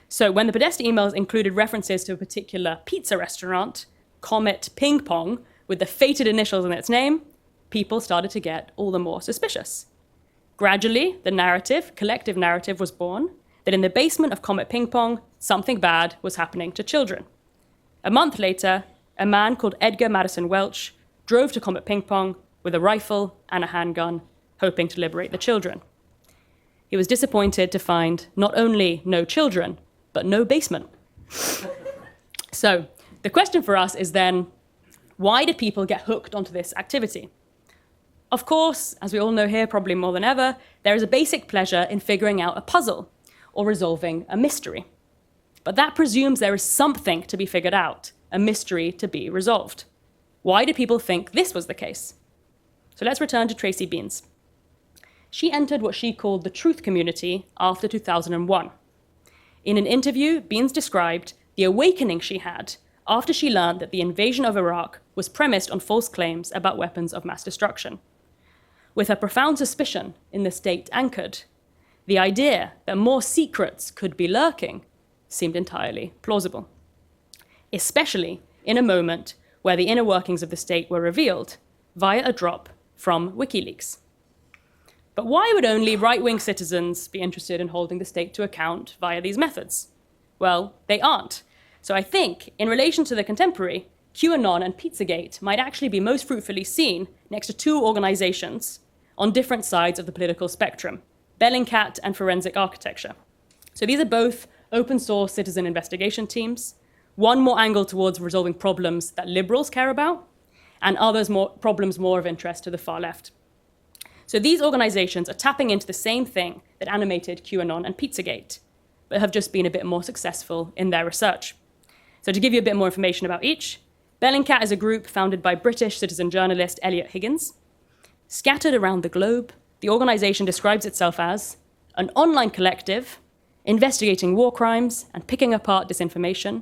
So when the Podesta emails included references to a particular pizza restaurant, Comet Ping Pong, with the fated initials in its name, people started to get all the more suspicious. Gradually, the collective narrative was born that in the basement of Comet Ping Pong, something bad was happening to children. A month later, a man called Edgar Madison Welch drove to Comet Ping Pong with a rifle and a handgun, hoping to liberate the children. He was disappointed to find not only no children, but no basement. So the question for us is then, why did people get hooked onto this activity? Of course, as we all know here, probably more than ever, there is a basic pleasure in figuring out a puzzle or resolving a mystery. But that presumes there is something to be figured out, a mystery to be resolved. Why do people think this was the case? So let's return to Tracy Beanz. She entered what she called the truth community after 2001. In an interview, Beanz described the awakening she had after she learned that the invasion of Iraq was premised on false claims about weapons of mass destruction. With her profound suspicion in the state anchored, the idea that more secrets could be lurking seemed entirely plausible, especially in a moment where the inner workings of the state were revealed via a drop from WikiLeaks. But why would only right-wing citizens be interested in holding the state to account via these methods? Well, they aren't. So I think, in relation to the contemporary, QAnon and Pizzagate might actually be most fruitfully seen next to two organizations on different sides of the political spectrum, Bellingcat and Forensic Architecture. So these are both open source citizen investigation teams, one more angled towards resolving problems that liberals care about, and others problems more of interest to the far left. So these organizations are tapping into the same thing that animated QAnon and Pizzagate, but have just been a bit more successful in their research. So to give you a bit more information about each, Bellingcat is a group founded by British citizen journalist Eliot Higgins. Scattered around the globe, the organization describes itself as an online collective investigating war crimes and picking apart disinformation,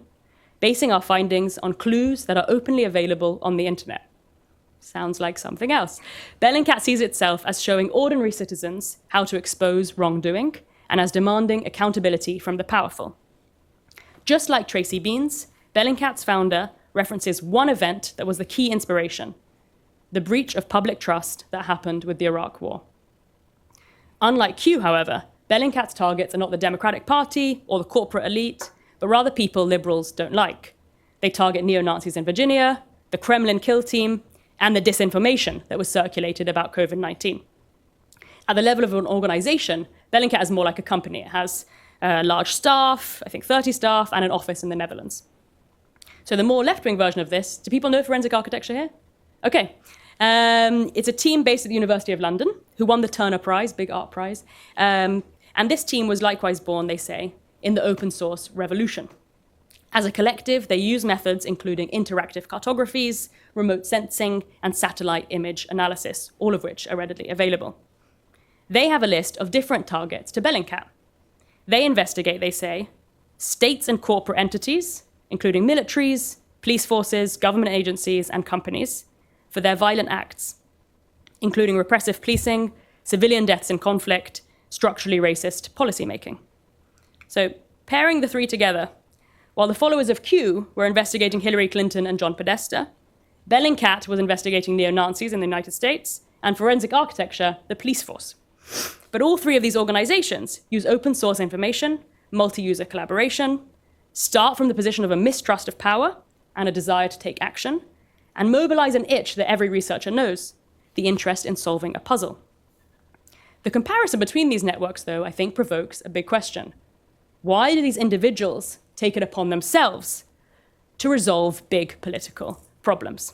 basing our findings on clues that are openly available on the internet. Sounds like something else. Bellingcat sees itself as showing ordinary citizens how to expose wrongdoing and as demanding accountability from the powerful. Just like Tracy Beanz, Bellingcat's founder references one event that was the key inspiration, the breach of public trust that happened with the Iraq War. Unlike Q, however, Bellingcat's targets are not the Democratic Party or the corporate elite, but rather people liberals don't like. They target neo-Nazis in Virginia, the Kremlin kill team, and the disinformation that was circulated about COVID-19. At the level of an organization, Bellingcat is more like a company. It has a large staff, I think 30 staff, and an office in the Netherlands. So the more left-wing version of this, do people know Forensic Architecture here? Okay. It's a team based at the University of London who won the Turner Prize, big art prize. And this team was likewise born, they say, in the open source revolution. As a collective, they use methods including interactive cartographies, remote sensing, and satellite image analysis, all of which are readily available. They have a list of different targets to Bellingcat. They investigate, they say, states and corporate entities, including militaries, police forces, government agencies, and companies, for their violent acts, including repressive policing, civilian deaths in conflict, structurally racist policymaking. So, pairing the three together, while the followers of Q were investigating Hillary Clinton and John Podesta, Bellingcat was investigating neo-Nazis in the United States, and Forensic Architecture, the police force. But all three of these organizations use open source information, multi-user collaboration, start from the position of a mistrust of power and a desire to take action, and mobilize an itch that every researcher knows, the interest in solving a puzzle. The comparison between these networks, though, I think provokes a big question. Why do these individuals take it upon themselves to resolve big political problems?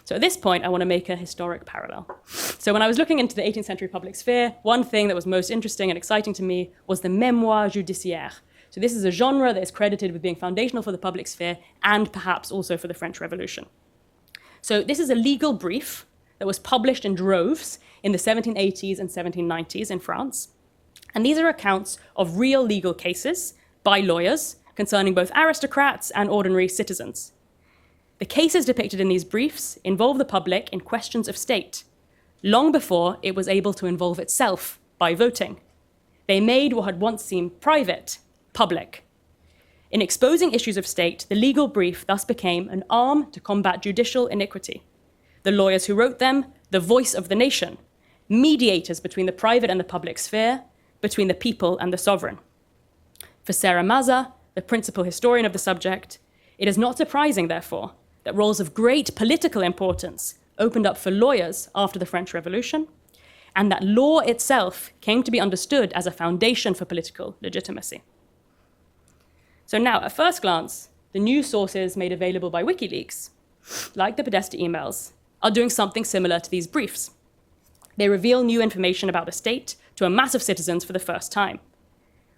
So at this point, I want to make a historic parallel. So when I was looking into the 18th century public sphere, one thing that was most interesting and exciting to me was the mémoire judiciaire. So this is a genre that is credited with being foundational for the public sphere and perhaps also for the French Revolution. So this is a legal brief that was published in droves in the 1780s and 1790s in France. And these are accounts of real legal cases by lawyers concerning both aristocrats and ordinary citizens. The cases depicted in these briefs involve the public in questions of state, long before it was able to involve itself by voting. They made what had once seemed private, public. In exposing issues of state, the legal brief thus became an arm to combat judicial iniquity. The lawyers who wrote them, the voice of the nation, mediators between the private and the public sphere, between the people and the sovereign. For Sarah Maza, the principal historian of the subject, it is not surprising, therefore, that roles of great political importance opened up for lawyers after the French Revolution, and that law itself came to be understood as a foundation for political legitimacy. So now, at first glance, the news sources made available by WikiLeaks, like the Podesta emails, are doing something similar to these briefs. They reveal new information about the state to a mass of citizens for the first time.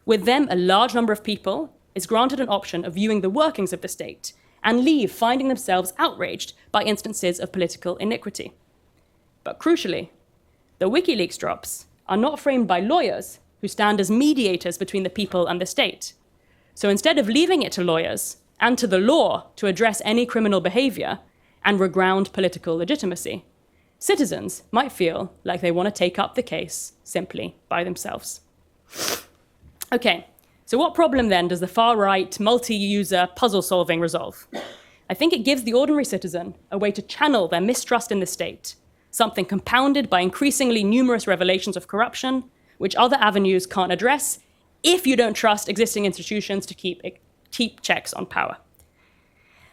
With them, a large number of people is granted an option of viewing the workings of the state and leave finding themselves outraged by instances of political iniquity. But crucially, the WikiLeaks drops are not framed by lawyers who stand as mediators between the people and the state. So instead of leaving it to lawyers and to the law to address any criminal behavior and reground political legitimacy, citizens might feel like they want to take up the case simply by themselves. Okay, so what problem then does the far-right multi-user puzzle solving resolve? I think it gives the ordinary citizen a way to channel their mistrust in the state, something compounded by increasingly numerous revelations of corruption, which other avenues can't address if you don't trust existing institutions to keep checks on power.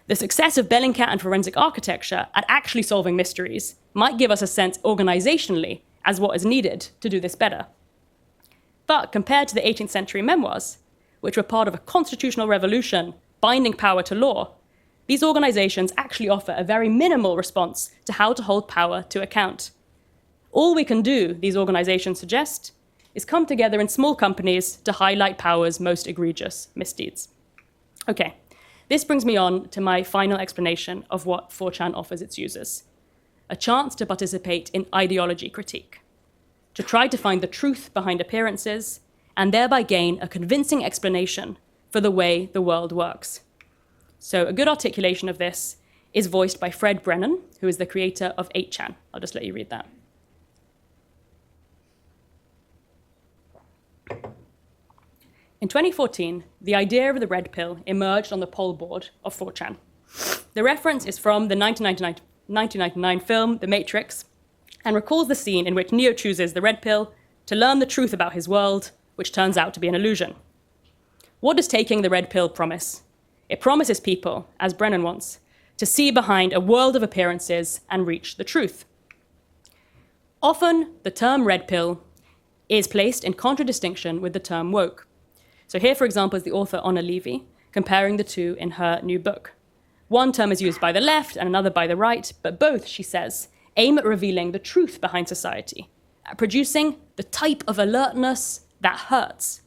The success of Bellingcat and forensic architecture at actually solving mysteries might give us a sense organizationally as what is needed to do this better. But compared to the 18th century memoirs, which were part of a constitutional revolution binding power to law, these organizations actually offer a very minimal response to how to hold power to account. All we can do, these organizations suggest, is come together in small companies to highlight power's most egregious misdeeds. Okay, this brings me on to my final explanation of what 4chan offers its users: a chance to participate in ideology critique, to try to find the truth behind appearances, and thereby gain a convincing explanation for the way the world works. So a good articulation of this is voiced by Fred Brennan, who is the creator of 8chan. I'll just let you read that. In 2014, the idea of the red pill emerged on the poll board of 4chan. The reference is from the 1999 film The Matrix, and recalls the scene in which Neo chooses the red pill to learn the truth about his world, which turns out to be an illusion. What does taking the red pill promise? It promises people, as Brennan wants, to see behind a world of appearances and reach the truth. Often, the term red pill is placed in contradistinction with the term woke. So here, for example, is the author Honor Levy comparing the two in her new book. One term is used by the left and another by the right, but both, she says, aim at revealing the truth behind society, at producing the type of alertness that hurts.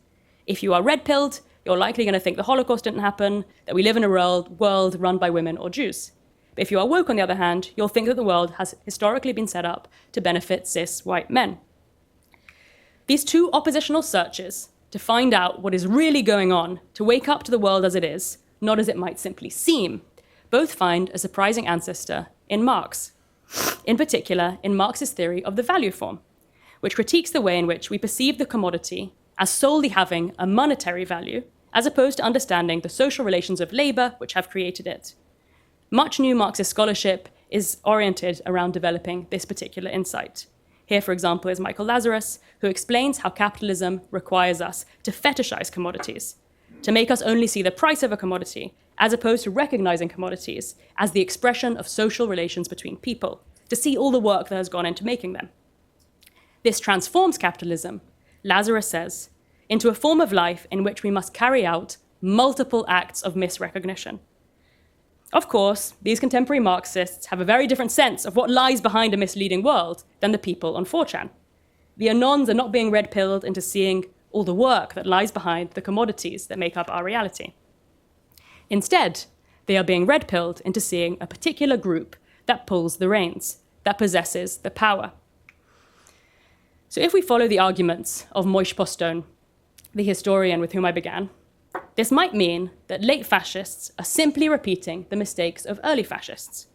If you are red-pilled, you're likely going to think the Holocaust didn't happen, that we live in a world run by women or Jews. But if you are woke, on the other hand, you'll think that the world has historically been set up to benefit cis white men. These two oppositional searches to find out what is really going on, to wake up to the world as it is, not as it might simply seem, both find a surprising ancestor in Marx. In particular, in Marx's theory of the value form, which critiques the way in which we perceive the commodity as solely having a monetary value, as opposed to understanding the social relations of labor which have created it. Much new Marxist scholarship is oriented around developing this particular insight. Here, for example, is Michael Lazarus, who explains how capitalism requires us to fetishize commodities, to make us only see the price of a commodity, as opposed to recognizing commodities as the expression of social relations between people, to see all the work that has gone into making them. This transforms capitalism, Lazarus says, into a form of life in which we must carry out multiple acts of misrecognition. Of course, these contemporary Marxists have a very different sense of what lies behind a misleading world than the people on 4chan. The Anons are not being red-pilled into seeing all the work that lies behind the commodities that make up our reality. Instead, they are being red-pilled into seeing a particular group that pulls the reins, that possesses the power. So if we follow the arguments of Moïse Postone, the historian with whom I began, this might mean that late fascists are simply repeating the mistakes of early fascists.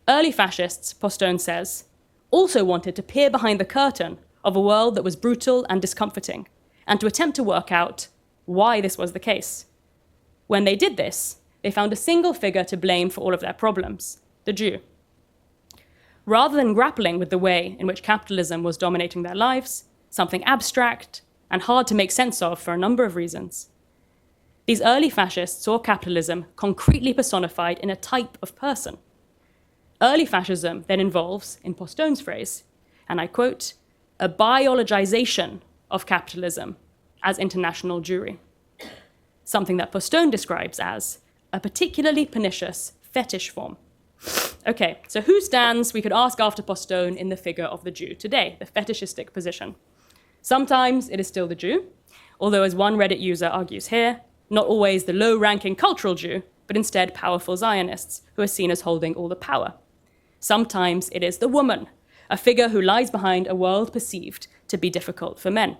Early fascists, Postone says, also wanted to peer behind the curtain of a world that was brutal and discomforting, and to attempt to work out why this was the case. When they did this, they found a single figure to blame for all of their problems: the Jew. Rather than grappling with the way in which capitalism was dominating their lives, something abstract and hard to make sense of for a number of reasons, these early fascists saw capitalism concretely personified in a type of person. Early fascism then involves, in Postone's phrase, and I quote, a biologization of capitalism as international Jewry, something that Postone describes as a particularly pernicious fetish form. Okay, so who stands, we could ask after Postone, in the figure of the Jew today, the fetishistic position? Sometimes it is still the Jew, although as one Reddit user argues here, not always the low-ranking cultural Jew, but instead powerful Zionists who are seen as holding all the power. Sometimes it is the woman, a figure who lies behind a world perceived to be difficult for men.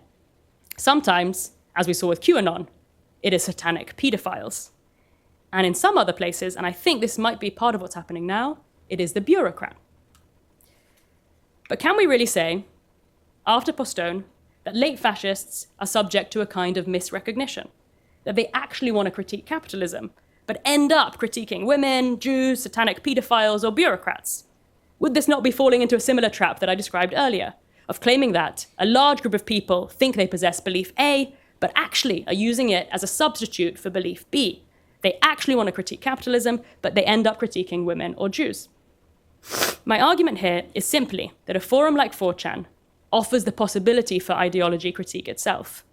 Sometimes, as we saw with QAnon, it is satanic pedophiles. And in some other places, and I think this might be part of what's happening now, it is the bureaucrat. But can we really say, after Postone, that late fascists are subject to a kind of misrecognition? That they actually want to critique capitalism, but end up critiquing women, Jews, satanic pedophiles, or bureaucrats? Would this not be falling into a similar trap that I described earlier, of claiming that a large group of people think they possess belief A, but actually are using it as a substitute for belief B? They actually want to critique capitalism, but they end up critiquing women or Jews. My argument here is simply that a forum like 4chan offers the possibility for ideology critique itself.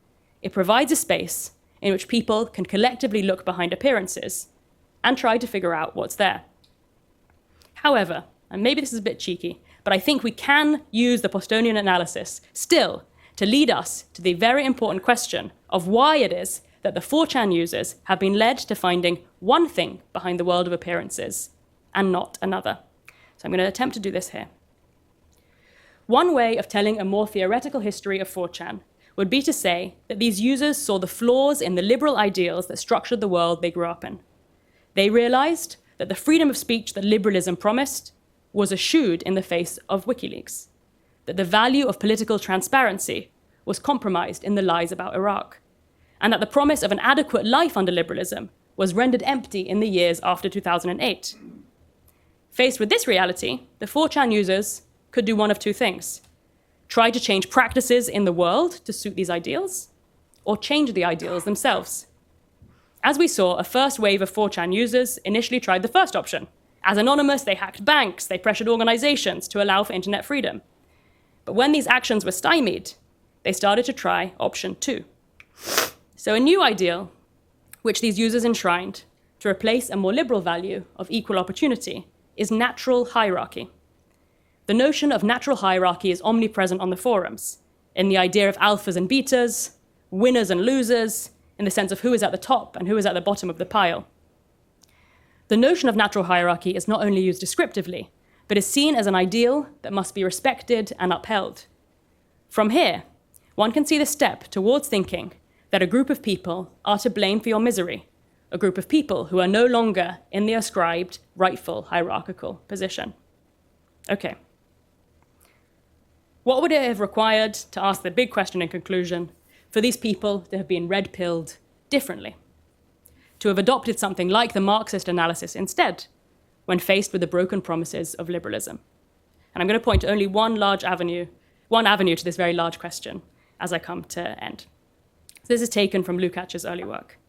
It provides a space in which people can collectively look behind appearances and try to figure out what's there. However, and maybe this is a bit cheeky, but I think we can use the Postonian analysis still to lead us to the very important question of why it is that the 4chan users have been led to finding one thing behind the world of appearances and not another. So I'm going to attempt to do this here. One way of telling a more theoretical history of 4chan would be to say that these users saw the flaws in the liberal ideals that structured the world they grew up in. They realized that the freedom of speech that liberalism promised was eschewed in the face of WikiLeaks, that the value of political transparency was compromised in the lies about Iraq, and that the promise of an adequate life under liberalism was rendered empty in the years after 2008. Faced with this reality, the 4chan users could do one of two things: try to change practices in the world to suit these ideals, or change the ideals themselves. As we saw, a first wave of 4chan users initially tried the first option. As anonymous, they hacked banks, they pressured organizations to allow for internet freedom. But when these actions were stymied, they started to try option 2. So a new ideal, which these users enshrined to replace a more liberal value of equal opportunity, is natural hierarchy. The notion of natural hierarchy is omnipresent on the forums, in the idea of alphas and betas, winners and losers, in the sense of who is at the top and who is at the bottom of the pile. The notion of natural hierarchy is not only used descriptively, but is seen as an ideal that must be respected and upheld. From here, one can see the step towards thinking that a group of people are to blame for your misery, a group of people who are no longer in the ascribed rightful hierarchical position. Okay. What would it have required, to ask the big question in conclusion, for these people to have been red-pilled differently? To have adopted something like the Marxist analysis instead, when faced with the broken promises of liberalism? And I'm going to point to only one avenue to this very large question as I come to end. This is taken from Lukács's early work.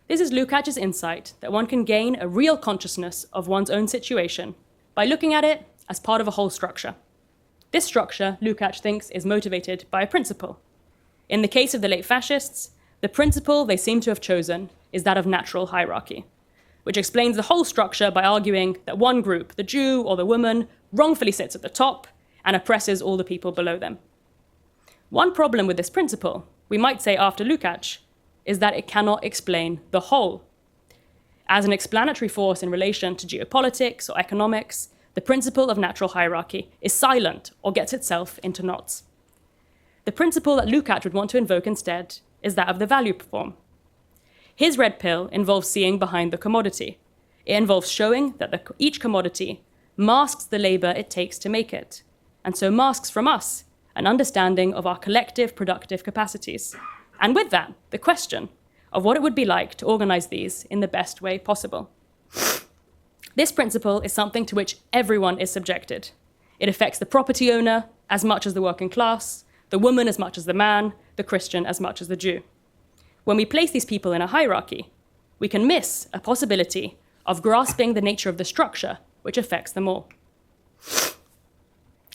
This is Lukács's insight that one can gain a real consciousness of one's own situation by looking at it as part of a whole structure. This structure, Lukács thinks, is motivated by a principle. In the case of the late fascists, the principle they seem to have chosen is that of natural hierarchy, which explains the whole structure by arguing that one group, the Jew or the woman, wrongfully sits at the top and oppresses all the people below them. One problem with this principle, we might say after Lukács, is that it cannot explain the whole. As an explanatory force in relation to geopolitics or economics, the principle of natural hierarchy is silent or gets itself into knots. The principle that Lukács would want to invoke instead is that of the value form. His red pill involves seeing behind the commodity. It involves showing that each commodity masks the labor it takes to make it, and so masks from us an understanding of our collective productive capacities. And with that, the question of what it would be like to organize these in the best way possible. This principle is something to which everyone is subjected. It affects the property owner as much as the working class, the woman as much as the man, the Christian as much as the Jew. When we place these people in a hierarchy, we can miss a possibility of grasping the nature of the structure which affects them all.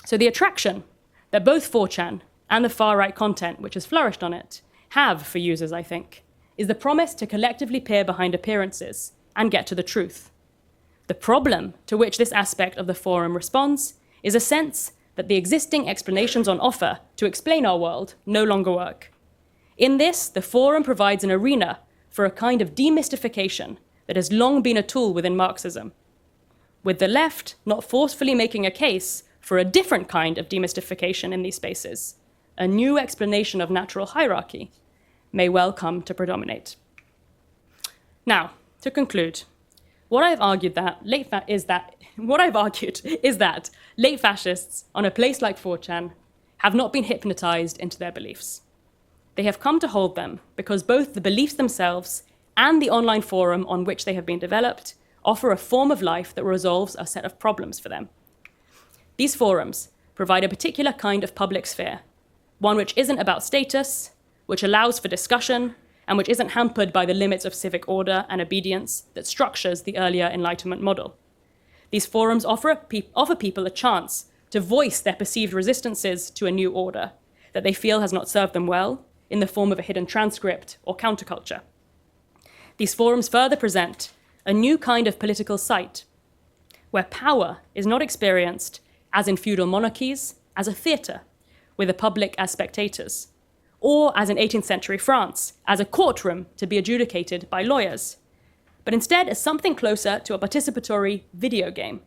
So the attraction that both 4chan and the far-right content which has flourished on it have for users, I think, is the promise to collectively peer behind appearances and get to the truth. The problem to which this aspect of the forum responds is a sense that the existing explanations on offer to explain our world no longer work. In this, the forum provides an arena for a kind of demystification that has long been a tool within Marxism, with the left not forcefully making a case for a different kind of demystification in these spaces. A new explanation of natural hierarchy may well come to predominate. Now, to conclude, what I've argued is that late fascists on a place like 4chan have not been hypnotized into their beliefs. They have come to hold them because both the beliefs themselves and the online forum on which they have been developed offer a form of life that resolves a set of problems for them. These forums provide a particular kind of public sphere, one which isn't about status, which allows for discussion, and which isn't hampered by the limits of civic order and obedience that structures the earlier Enlightenment model. These forums offer people a chance to voice their perceived resistances to a new order that they feel has not served them well in the form of a hidden transcript or counterculture. These forums further present a new kind of political site where power is not experienced, as in feudal monarchies, as a theatre, with the public as spectators, or as in 18th century France, as a courtroom to be adjudicated by lawyers, but instead as something closer to a participatory video game,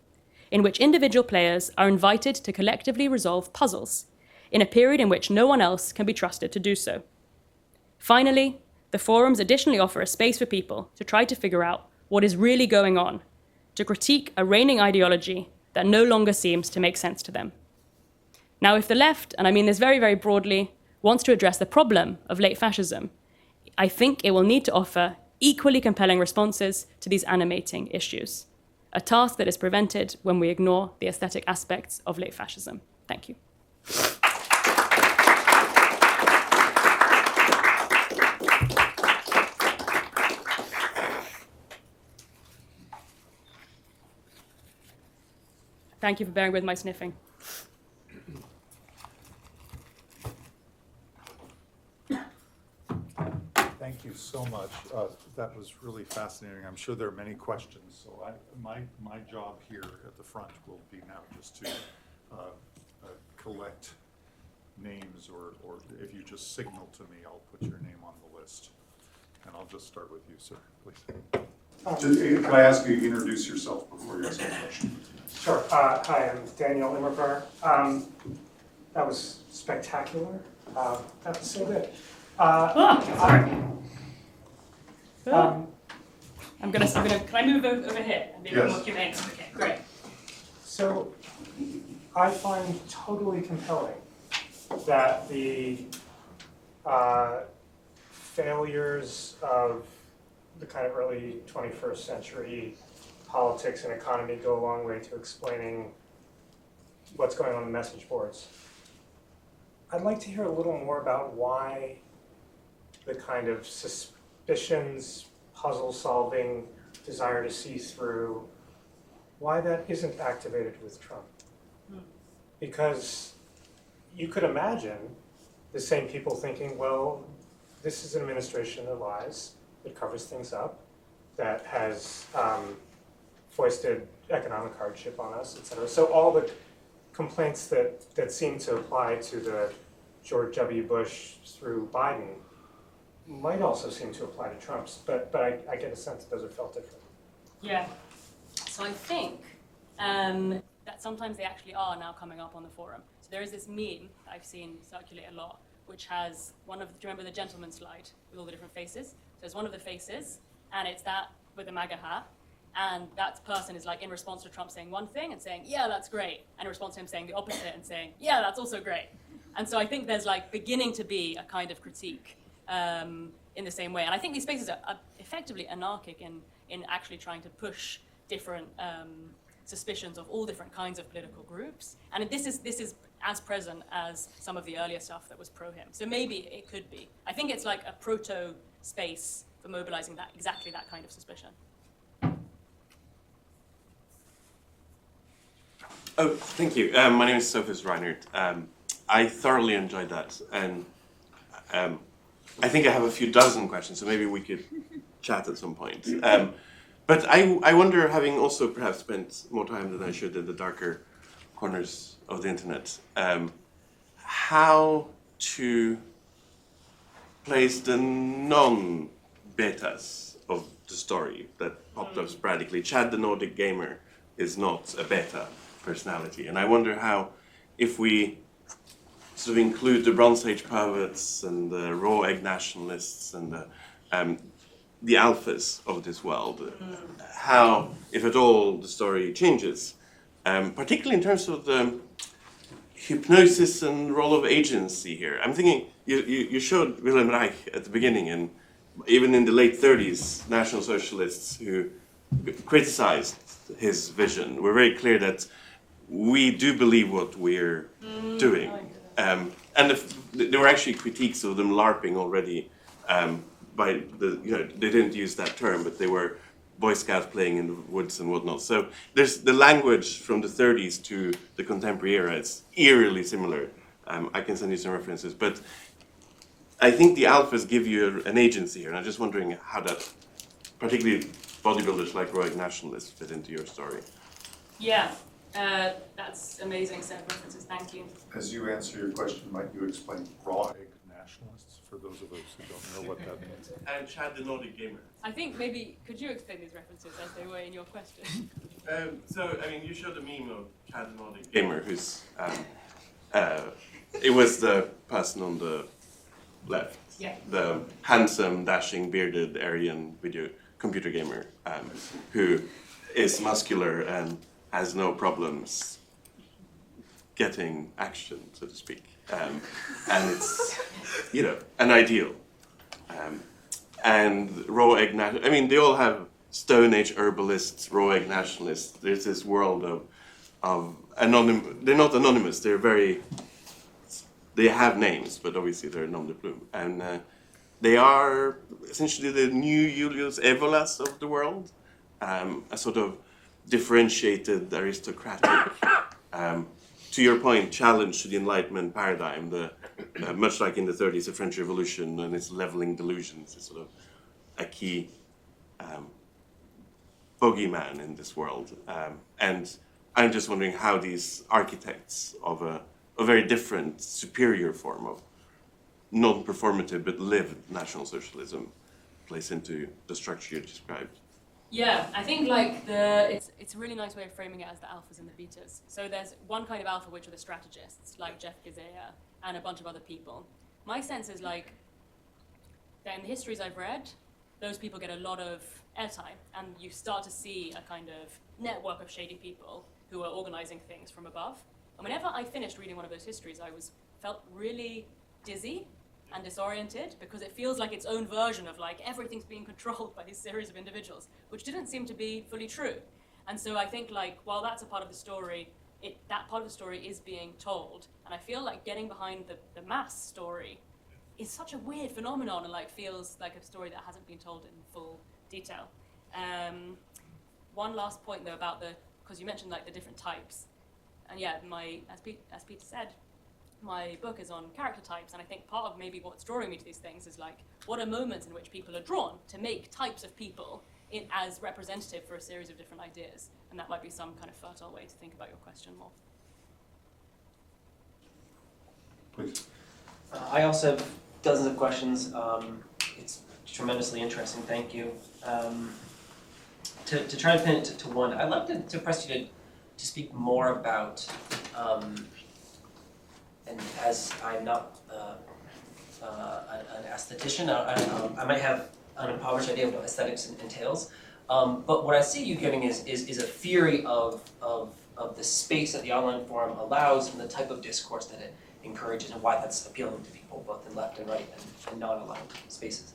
in which individual players are invited to collectively resolve puzzles, in a period in which no one else can be trusted to do so. Finally, the forums additionally offer a space for people to try to figure out what is really going on, to critique a reigning ideology that no longer seems to make sense to them. Now, if the left, and I mean this very, very broadly, wants to address the problem of late fascism, I think it will need to offer equally compelling responses to these animating issues, a task that is prevented when we ignore the aesthetic aspects of late fascism. Thank you. Thank you for bearing with my sniffing. Thank you so much. That was really fascinating. I'm sure there are many questions. So my job here at the front will be now just to collect names, or if you just signal to me, I'll put your name on the list. And I'll just start with you, sir, please. Can I ask you to introduce yourself before you ask a question? Sure. Hi, I'm Daniel Immerberg. That was spectacular. That was so good. Can I move over here and be a bit more humane? Okay, great. So I find totally compelling that the failures of the kind of early 21st century politics and economy go a long way to explaining what's going on the message boards. I'd like to hear a little more about why the kind of suspicions, puzzle-solving, desire to see through, why that isn't activated with Trump. Because you could imagine the same people thinking, well, this is an administration that lies, that covers things up, that has foisted economic hardship on us, et cetera. So all the complaints that seem to apply to the George W. Bush through Biden might also seem to apply to Trump's, but I get a sense that those are felt different. Yeah. So I think that sometimes they actually are now coming up on the forum. So there is this meme that I've seen circulate a lot, which has do you remember the gentleman slide with all the different faces? So there's one of the faces, and it's that with the MAGA hat, and that person is like in response to Trump saying one thing and saying, yeah, that's great, and in response to him saying the opposite and saying, yeah, that's also great. And so I think there's like beginning to be a kind of critique in the same way. And I think these spaces are effectively anarchic in actually trying to push different suspicions of all different kinds of political groups. And this is as present as some of the earlier stuff that was pro-him. So maybe it could be. I think it's like a proto space for mobilizing exactly that kind of suspicion. Oh, thank you. My name is Sophus Reinhardt. I thoroughly enjoyed that, and I think I have a few dozen questions, so maybe we could chat at some point. But I wonder, having also perhaps spent more time than I should in the darker corners of the internet, how to place the non-betas of the story that popped up sporadically. Chad the Nordic Gamer is not a beta personality, and I wonder how, if we sort of include the Bronze Age perverts and the raw egg nationalists and the alphas of this world, how, if at all, the story changes, particularly in terms of the hypnosis and role of agency here. I'm thinking, you showed Wilhelm Reich at the beginning, and even in the late 30s, National Socialists who criticized his vision were very clear that we do believe what we're doing. And there were actually critiques of them LARPing already by the, they didn't use that term, but they were Boy Scouts playing in the woods and whatnot. So there's the language from the 30s to the contemporary era. It's eerily similar. I can send you some references, but I think the alphas give you an agency here, and I'm just wondering how that, particularly bodybuilders like Roig nationalists, fit into your story. Yeah, that's amazing set of references. Thank you. As you answer your question, might you explain raw egg nationalists for those of us who don't know what that means? And Chad the Nordic Gamer. I think maybe, could you explain these references as they were in your question? So, I mean, you showed a meme of Chad the Nordic Gamer, who's, it was the person on the left. Yeah. The handsome, dashing, bearded Aryan computer gamer who is muscular and has no problems getting action, so to speak. And it's, an ideal. And raw egg I mean, they all have Stone Age herbalists, raw egg nationalists. There's this world of anonymous. They're not anonymous. They have names, but obviously they're nom de plume. And they are essentially the new Julius Evolas of the world, a sort of differentiated aristocratic, to your point, challenge to the Enlightenment paradigm, much like in the 30s, the French Revolution and its leveling delusions is sort of a key bogeyman in this world. And I'm just wondering how these architects of a very different, superior form of non-performative but lived National Socialism plays into the structure you described. Yeah, I think like it's a really nice way of framing it as the alphas and the betas. So there's one kind of alpha, which are the strategists, like Jeff Gizea and a bunch of other people. My sense is like that in the histories I've read, those people get a lot of airtime, and you start to see a kind of network of shady people who are organizing things from above. And whenever I finished reading one of those histories, I felt really dizzy and disoriented, because it feels like its own version of like everything's being controlled by this series of individuals, which didn't seem to be fully true. And so I think like while that's a part of the story, that part of the story is being told, and I feel like getting behind the mass story is such a weird phenomenon, and like feels like a story that hasn't been told in full detail. One last point though about because you mentioned like the different types, and yeah, as Peter said, my book is on character types, and I think part of maybe what's drawing me to these things is like, what are moments in which people are drawn to make types of people as representative for a series of different ideas, and that might be some kind of fertile way to think about your question more. Please. I also have dozens of questions. It's tremendously interesting, thank you. To try and pin it to one, I'd love to press you to speak more about and as I'm not an aesthetician, I might have an impoverished idea of what aesthetics entails. But what I see you giving is a theory of the space that the online forum allows and the type of discourse that encourages and why that's appealing to people both in left and right and non-aligned spaces.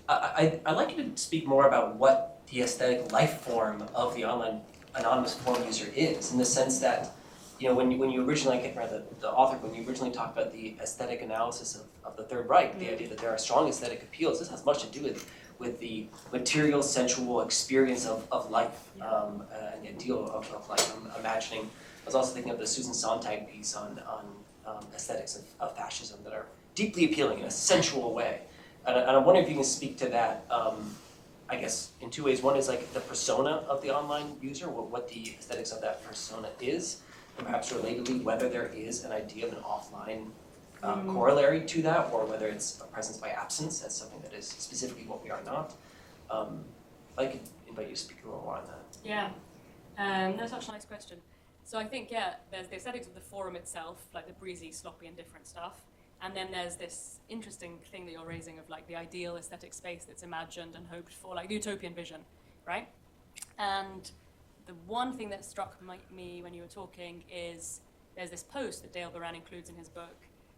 I'd like you to speak more about what the aesthetic life form of the online anonymous forum user is, in the sense that, when you originally, the author, when you originally talked about the aesthetic analysis of the Third Reich, the idea that there are strong aesthetic appeals, this has much to do with the material, sensual experience of life, and the ideal of life. I'm imagining, I was also thinking of the Susan Sontag piece on aesthetics of fascism that are deeply appealing in a sensual way. And I'm wondering if you can speak to that, I guess, in two ways. One is like the persona of the online user, what the aesthetics of that persona is, and perhaps relatedly, whether there is an idea of an offline corollary to that, or whether it's a presence by absence, that's something that is specifically what we are not. I could invite you to speak a little more on that. Yeah, that's such a nice question. So I think, there's the aesthetics of the forum itself, like the breezy, sloppy, and different stuff. And then there's this interesting thing that you're raising of like the ideal aesthetic space that's imagined and hoped for, like the utopian vision, right? And the one thing that struck me when you were talking is there's this post that Dale Buran includes in his book,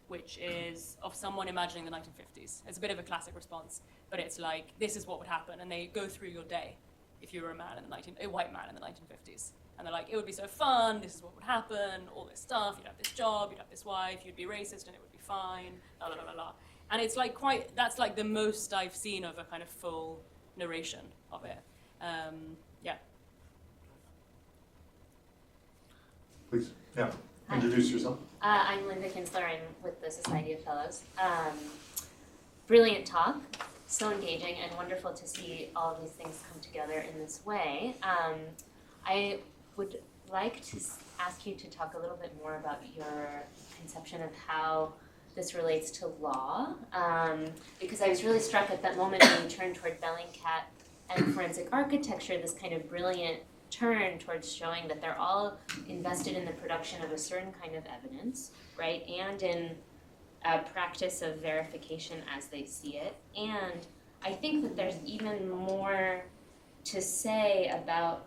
which is of someone imagining the 1950s. It's a bit of a classic response, but it's like, this is what would happen, and they go through your day if you were a white man in the 1950s. And they're like, it would be so fun, this is what would happen, all this stuff, you'd have this job, you'd have this wife, you'd be racist and it would be fine, la la la la. And it's like that's like the most I've seen of a kind of full narration of it. Yeah. Please, introduce yourself. I'm Linda Kinsler. I'm with the Society of Fellows. Brilliant talk, so engaging and wonderful to see all of these things come together in this way. I would like to ask you to talk a little bit more about your conception of how this relates to law, because I was really struck at that moment when you turned toward Bellingcat and forensic architecture, this kind of brilliant turn towards showing that they're all invested in the production of a certain kind of evidence, right, and in a practice of verification as they see it. And I think that there's even more to say about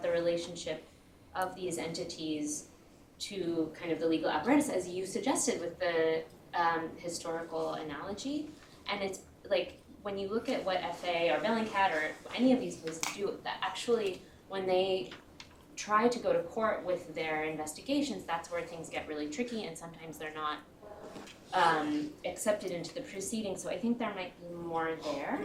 the relationship of these entities to kind of the legal apparatus, as you suggested with the historical analogy. And it's like, when you look at what FA or Bellingcat or any of these places do, that actually when they try to go to court with their investigations, that's where things get really tricky, and sometimes they're not accepted into the proceedings. So I think there might be more there.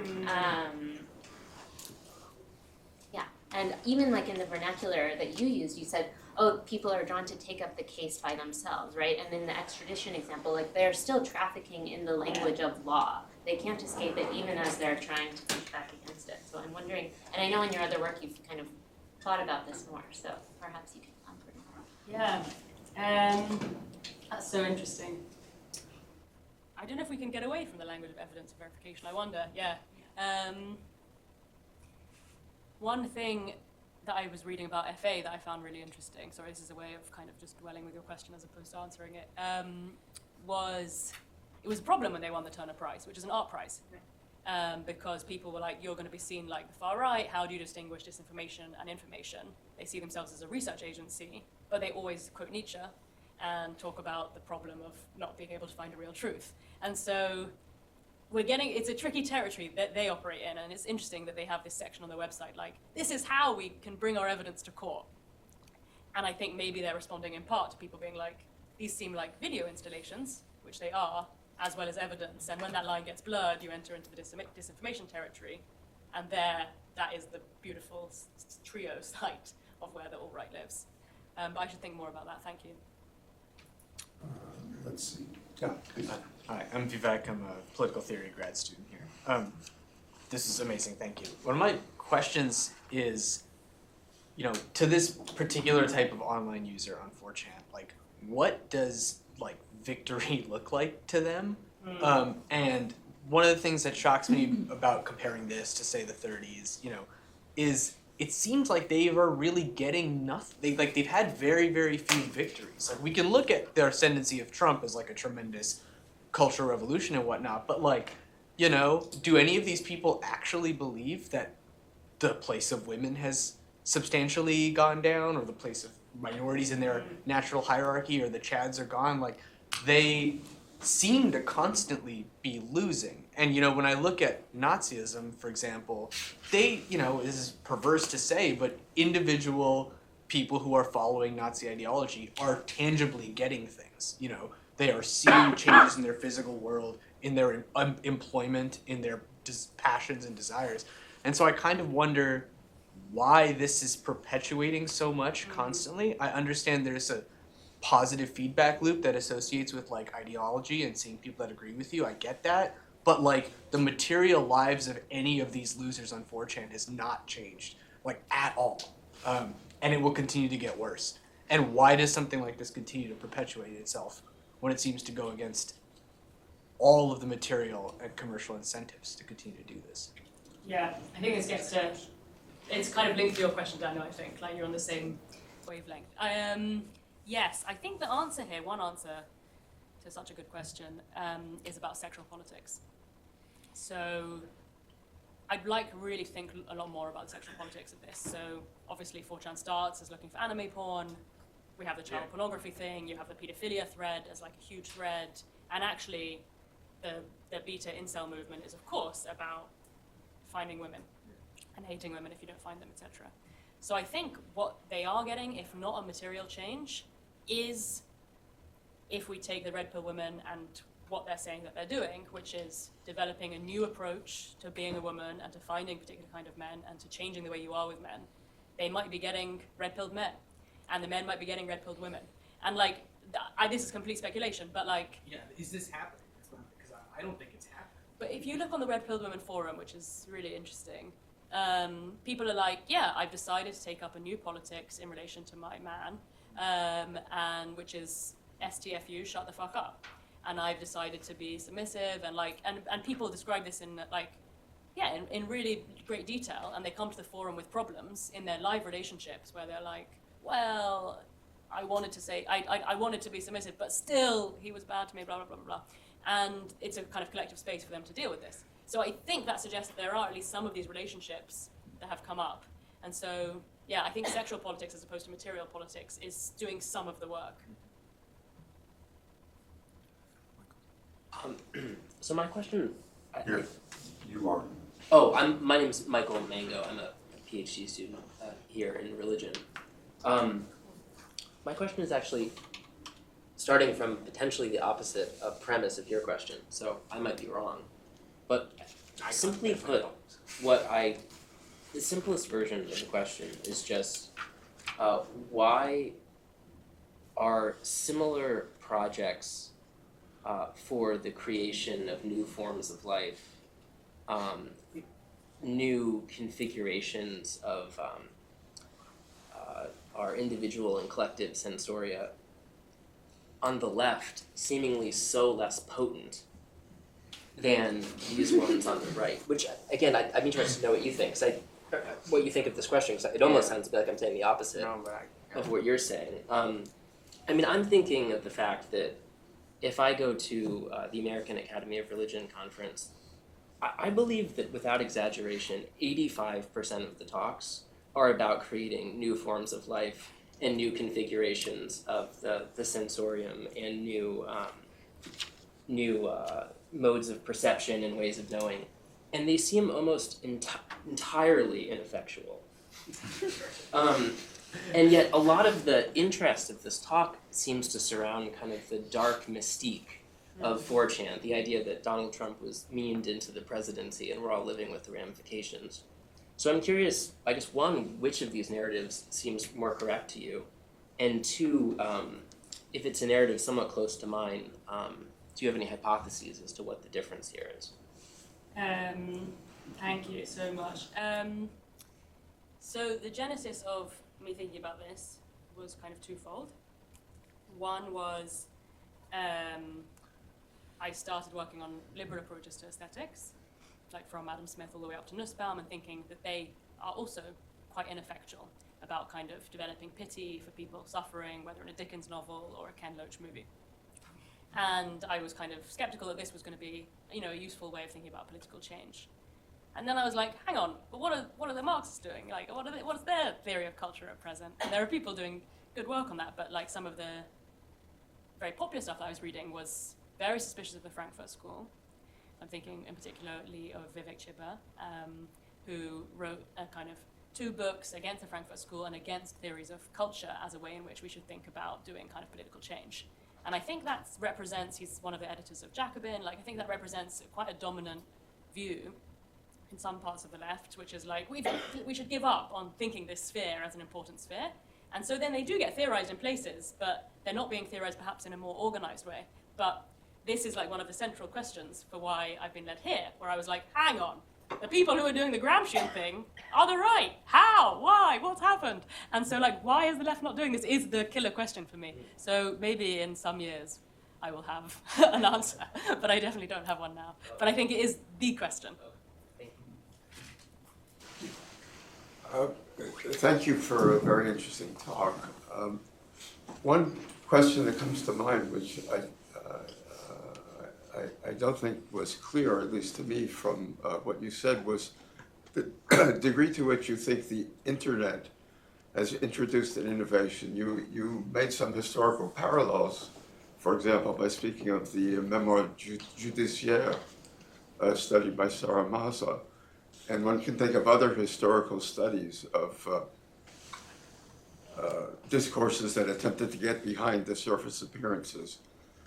And even like in the vernacular that you used, you said, oh, people are drawn to take up the case by themselves, right? And in the extradition example, like they're still trafficking in the language of law. They can't escape it even as they're trying to push back against it. So I'm wondering, and I know in your other work you've kind of thought about this more, so perhaps you can elaborate more. Yeah, that's so interesting. I don't know if we can get away from the language of evidence and verification, I wonder, yeah. One thing that I was reading about FA that I found really interesting, sorry, this is a way of kind of just dwelling with your question as opposed to answering it, was it was a problem when they won the Turner Prize, which is an art prize, because people were like, you're going to be seen like the far right, how do you distinguish disinformation and information? They see themselves as a research agency, but they always quote Nietzsche and talk about the problem of not being able to find a real truth. And so it's a tricky territory that they operate in, and it's interesting that they have this section on their website, like, this is how we can bring our evidence to court. And I think maybe they're responding in part to people being like, these seem like video installations, which they are, as well as evidence, and when that line gets blurred, you enter into the disinformation territory, and that is the beautiful trio site of where the alt-right lives. But I should think more about that, thank you. Let's see. Hi, I'm Vivek. I'm a political theory grad student here. This is amazing, thank you. One of my questions is, to this particular type of online user on 4chan, like, what does, like, victory look like to them? And one of the things that shocks me about comparing this to, say, the 30s, is it seems like they are really getting nothing. They've had very, very few victories. Like, we can look at their ascendancy of Trump as like a tremendous cultural revolution and whatnot, but do any of these people actually believe that the place of women has substantially gone down, or the place of minorities in their natural hierarchy, or the Chads are gone. Like, they seem to constantly be losing. And, you know, when I look at Nazism, for example, they, you know, this is perverse to say, but individual people who are following Nazi ideology are tangibly getting things. You know, they are seeing changes in their physical world, in their employment, in their passions and desires. And so I kind of wonder why this is perpetuating so much constantly. I understand there's a positive feedback loop that associates with like ideology and seeing people that agree with you. I get that. But like the material lives of any of these losers on 4chan has not changed, like at all. And it will continue to get worse. And why does something like this continue to perpetuate itself when it seems to go against all of the material and commercial incentives to continue to do this? Yeah, I think this gets to, it's kind of linked to your question, Daniel, I think, like you're on the same wavelength. Yes, I think the answer here, one answer to such a good question, is about sexual politics. So I'd like to really think a lot more about the sexual politics of this. So obviously 4chan starts as looking for anime porn, we have the child pornography thing, you have the pedophilia thread as like a huge thread, and actually the beta incel movement is of course about finding women and hating women if you don't find them, etc. So I think what they are getting, if not a material change, is if we take the red pill women and what they're saying that they're doing, which is developing a new approach to being a woman and to finding a particular kind of men and to changing the way you are with men, they might be getting red-pilled men, and the men might be getting red-pilled women. And like, this is complete speculation, but like... Yeah, is this happening? Because I don't think it's happening. But if you look on the Red Pilled Women forum, which is really interesting, people are like, yeah, I've decided to take up a new politics in relation to my man, and which is STFU, shut the fuck up. And I've decided to be submissive, and like, and people describe this in like, yeah, in really great detail, and they come to the forum with problems in their live relationships where they're like, well, I wanted to be submissive, but still he was bad to me, blah, blah, blah, blah, blah. And it's a kind of collective space for them to deal with this. So I think that suggests that there are at least some of these relationships that have come up. And so, yeah, I think sexual politics as opposed to material politics is doing some of the work. So my question... Here, you are. Oh, my name's Michael Mango. I'm a PhD student here in religion. My question is actually starting from potentially the opposite premise of your question, so I might be wrong. But simply put, the simplest version of the question is just why are similar projects for the creation of new forms of life, new configurations of our individual and collective sensoria on the left seemingly so less potent than these ones on the right? Which, again, I'm interested to know what you think, what you think of this question, because it almost sounds to me like I'm saying the opposite of what you're saying. I mean, I'm thinking of the fact that if I go to the American Academy of Religion conference, I believe that without exaggeration, 85% of the talks are about creating new forms of life and new configurations of the sensorium and new modes of perception and ways of knowing. And they seem almost entirely ineffectual. And yet a lot of the interest of this talk seems to surround kind of the dark mystique of 4chan, the idea that Donald Trump was memed into the presidency and we're all living with the ramifications. So I'm curious, I guess, one, which of these narratives seems more correct to you? And two, if it's a narrative somewhat close to mine, do you have any hypotheses as to what the difference here is? Thank you so much. So the genesis of me thinking about this was kind of twofold. One was I started working on liberal approaches to aesthetics, like from Adam Smith all the way up to Nussbaum, and thinking that they are also quite ineffectual about kind of developing pity for people suffering, whether in a Dickens novel or a Ken Loach movie. And I was kind of skeptical that this was going to be, you know, a useful way of thinking about political change. And then I was like, hang on, but what are the Marxists doing? Like, what is their theory of culture at present? And there are people doing good work on that, but like some of the very popular stuff that I was reading was very suspicious of the Frankfurt School. I'm thinking in particularly of Vivek Chibber, who wrote a kind of 2 books against the Frankfurt School and against theories of culture as a way in which we should think about doing kind of political change. And I think that represents, he's one of the editors of Jacobin, like I think that represents quite a dominant view in some parts of the left, which is like, we should give up on thinking this sphere as an important sphere. And so then they do get theorized in places, but they're not being theorized perhaps in a more organized way. But this is like one of the central questions for why I've been led here, where I was like, hang on, the people who are doing the Gramscian thing are they right? How? Why? What's happened? And so like, why is the left not doing this is the killer question for me. So maybe in some years I will have an answer, but I definitely don't have one now. But I think it is the question. Thank you for a very interesting talk. One question that comes to mind, which I don't think was clear, at least to me, from what you said, was the degree to which you think the internet has introduced an innovation. You made some historical parallels, for example, by speaking of the Mémoire judiciaire study by Sarah Maza. And one can think of other historical studies of discourses that attempted to get behind the surface appearances,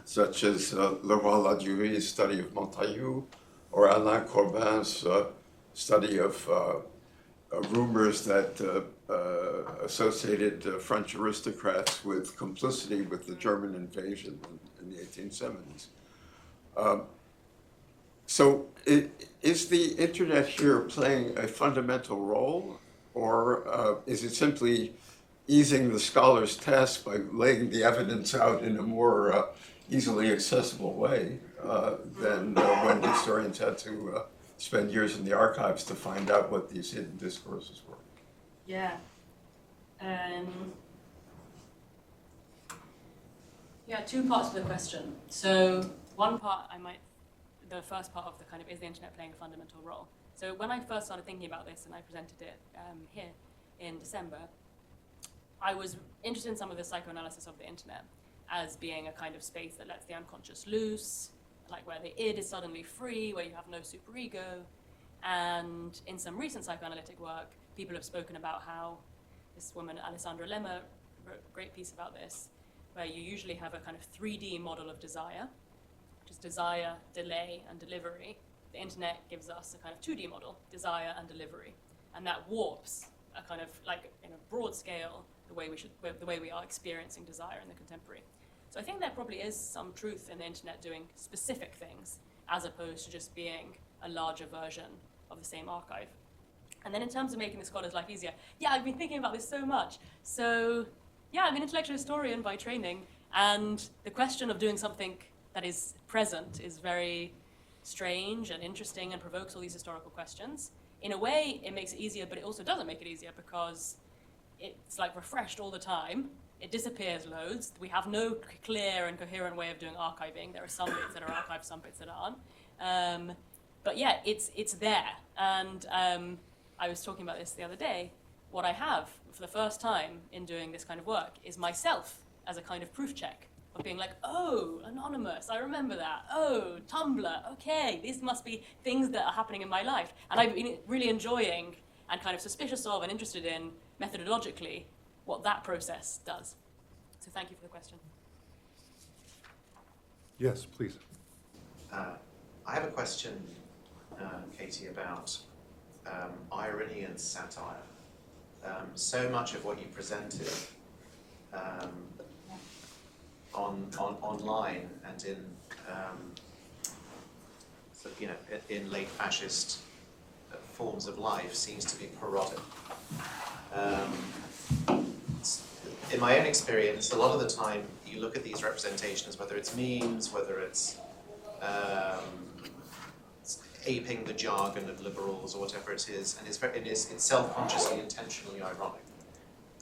such as Leroy-Ladury's study of Montaillou, or Alain Corbin's study of rumors that associated French aristocrats with complicity with the German invasion in the 1870s. So is the internet here playing a fundamental role, or is it simply easing the scholar's task by laying the evidence out in a more easily accessible way than when historians had to spend years in the archives to find out what these hidden discourses were? Yeah. Yeah, 2 parts to the question. So one part the first part of the kind of, is the internet playing a fundamental role? So when I first started thinking about this and I presented it here in December, I was interested in some of the psychoanalysis of the internet as being a kind of space that lets the unconscious loose, like where the id is suddenly free, where you have no superego. And in some recent psychoanalytic work, people have spoken about how this woman, Alessandra Lemmer, wrote a great piece about this, where you usually have a kind of 3D model of desire, which is desire, delay, and delivery. The internet gives us a kind of 2D model, desire and delivery. And that warps a kind of, like, in a broad scale, the way we are experiencing desire in the contemporary. So I think there probably is some truth in the internet doing specific things, as opposed to just being a larger version of the same archive. And then in terms of making the scholar's life easier, yeah, I've been thinking about this so much. So yeah, I'm an intellectual historian by training, and the question of doing something that is present is very strange and interesting and provokes all these historical questions. In a way, it makes it easier, but it also doesn't make it easier because it's like refreshed all the time. It disappears loads. We have no clear and coherent way of doing archiving. There are some bits that are archived, some bits that aren't. But yeah, it's there. And I was talking about this the other day. What I have for the first time in doing this kind of work is myself as a kind of proof check of being like, oh, Anonymous, I remember that. Oh, Tumblr, okay, these must be things that are happening in my life. And I've been really enjoying and kind of suspicious of and interested in methodologically what that process does. So thank you for the question. Yes, please. I have a question, Katie, about irony and satire. So much of what you presented online and in late fascist forms of life seems to be parodic. In my own experience, a lot of the time you look at these representations, whether it's memes, whether it's aping the jargon of liberals or whatever it is, and it's self-consciously, intentionally ironic.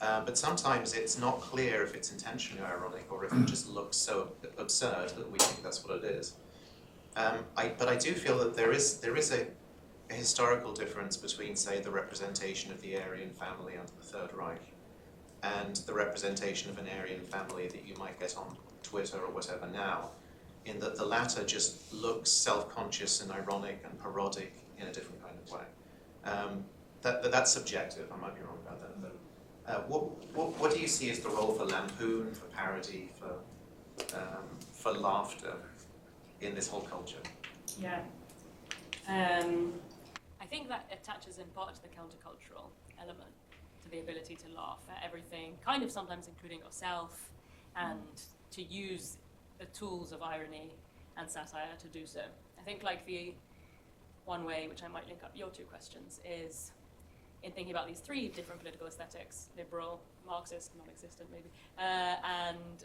But sometimes it's not clear if it's intentionally ironic or if it just looks so absurd that we think that's what it is. But I do feel that there is a historical difference between, say, the representation of the Aryan family under the Third Reich and the representation of an Aryan family that you might get on Twitter or whatever now, in that the latter just looks self-conscious and ironic and parodic in a different kind of way. That's subjective, I might be wrong about that, but what do you see as the role for lampoon, for parody, for laughter in this whole culture? Yeah. I think that attaches in part to the countercultural element, to the ability to laugh at everything, kind of sometimes including yourself, and to use the tools of irony and satire to do so. I think like the one way, which I might link up your two questions, is in thinking about these three different political aesthetics, liberal, Marxist, non-existent maybe, and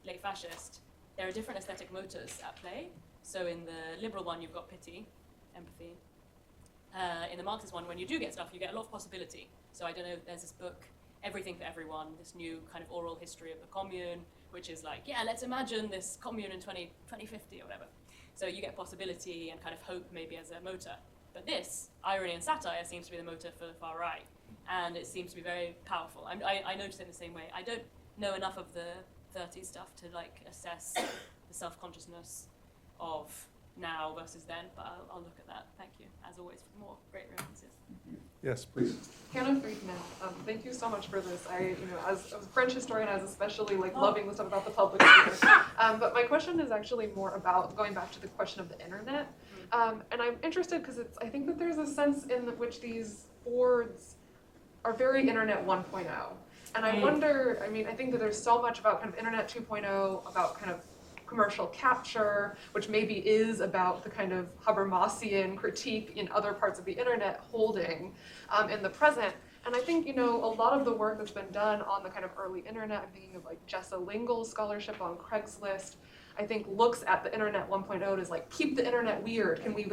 late fascist, there are different aesthetic motors at play. So in the liberal one, you've got pity, empathy. In the Marxist one, when you do get stuff, you get a lot of possibility. So I don't know, there's this book, Everything for Everyone, this new kind of oral history of the commune, which is like, yeah, let's imagine this commune in 2050 or whatever. So you get possibility and kind of hope maybe as a motor. But this, irony and satire, seems to be the motor for the far right. And it seems to be very powerful. I notice it in the same way. I don't know enough of the 30s stuff to like assess the self-consciousness of now versus then, but I'll look at that. Thank you, as always, for more great references. Yes, please. Hannah Friedman, thank you so much for this. As a French historian, I was especially loving the stuff about the public sphere. But my question is actually more about going back to the question of the internet. And I'm interested because I think that there's a sense in which these boards are very internet 1.0. And I wonder, I think that there's so much about kind of internet 2.0, about kind of commercial capture, which maybe is about the kind of Habermasian critique in other parts of the internet holding in the present. And I think, a lot of the work that's been done on the kind of early internet, I'm thinking of like Jessa Lingel's scholarship on Craigslist, I think looks at the internet 1.0 as keep the internet weird. Can we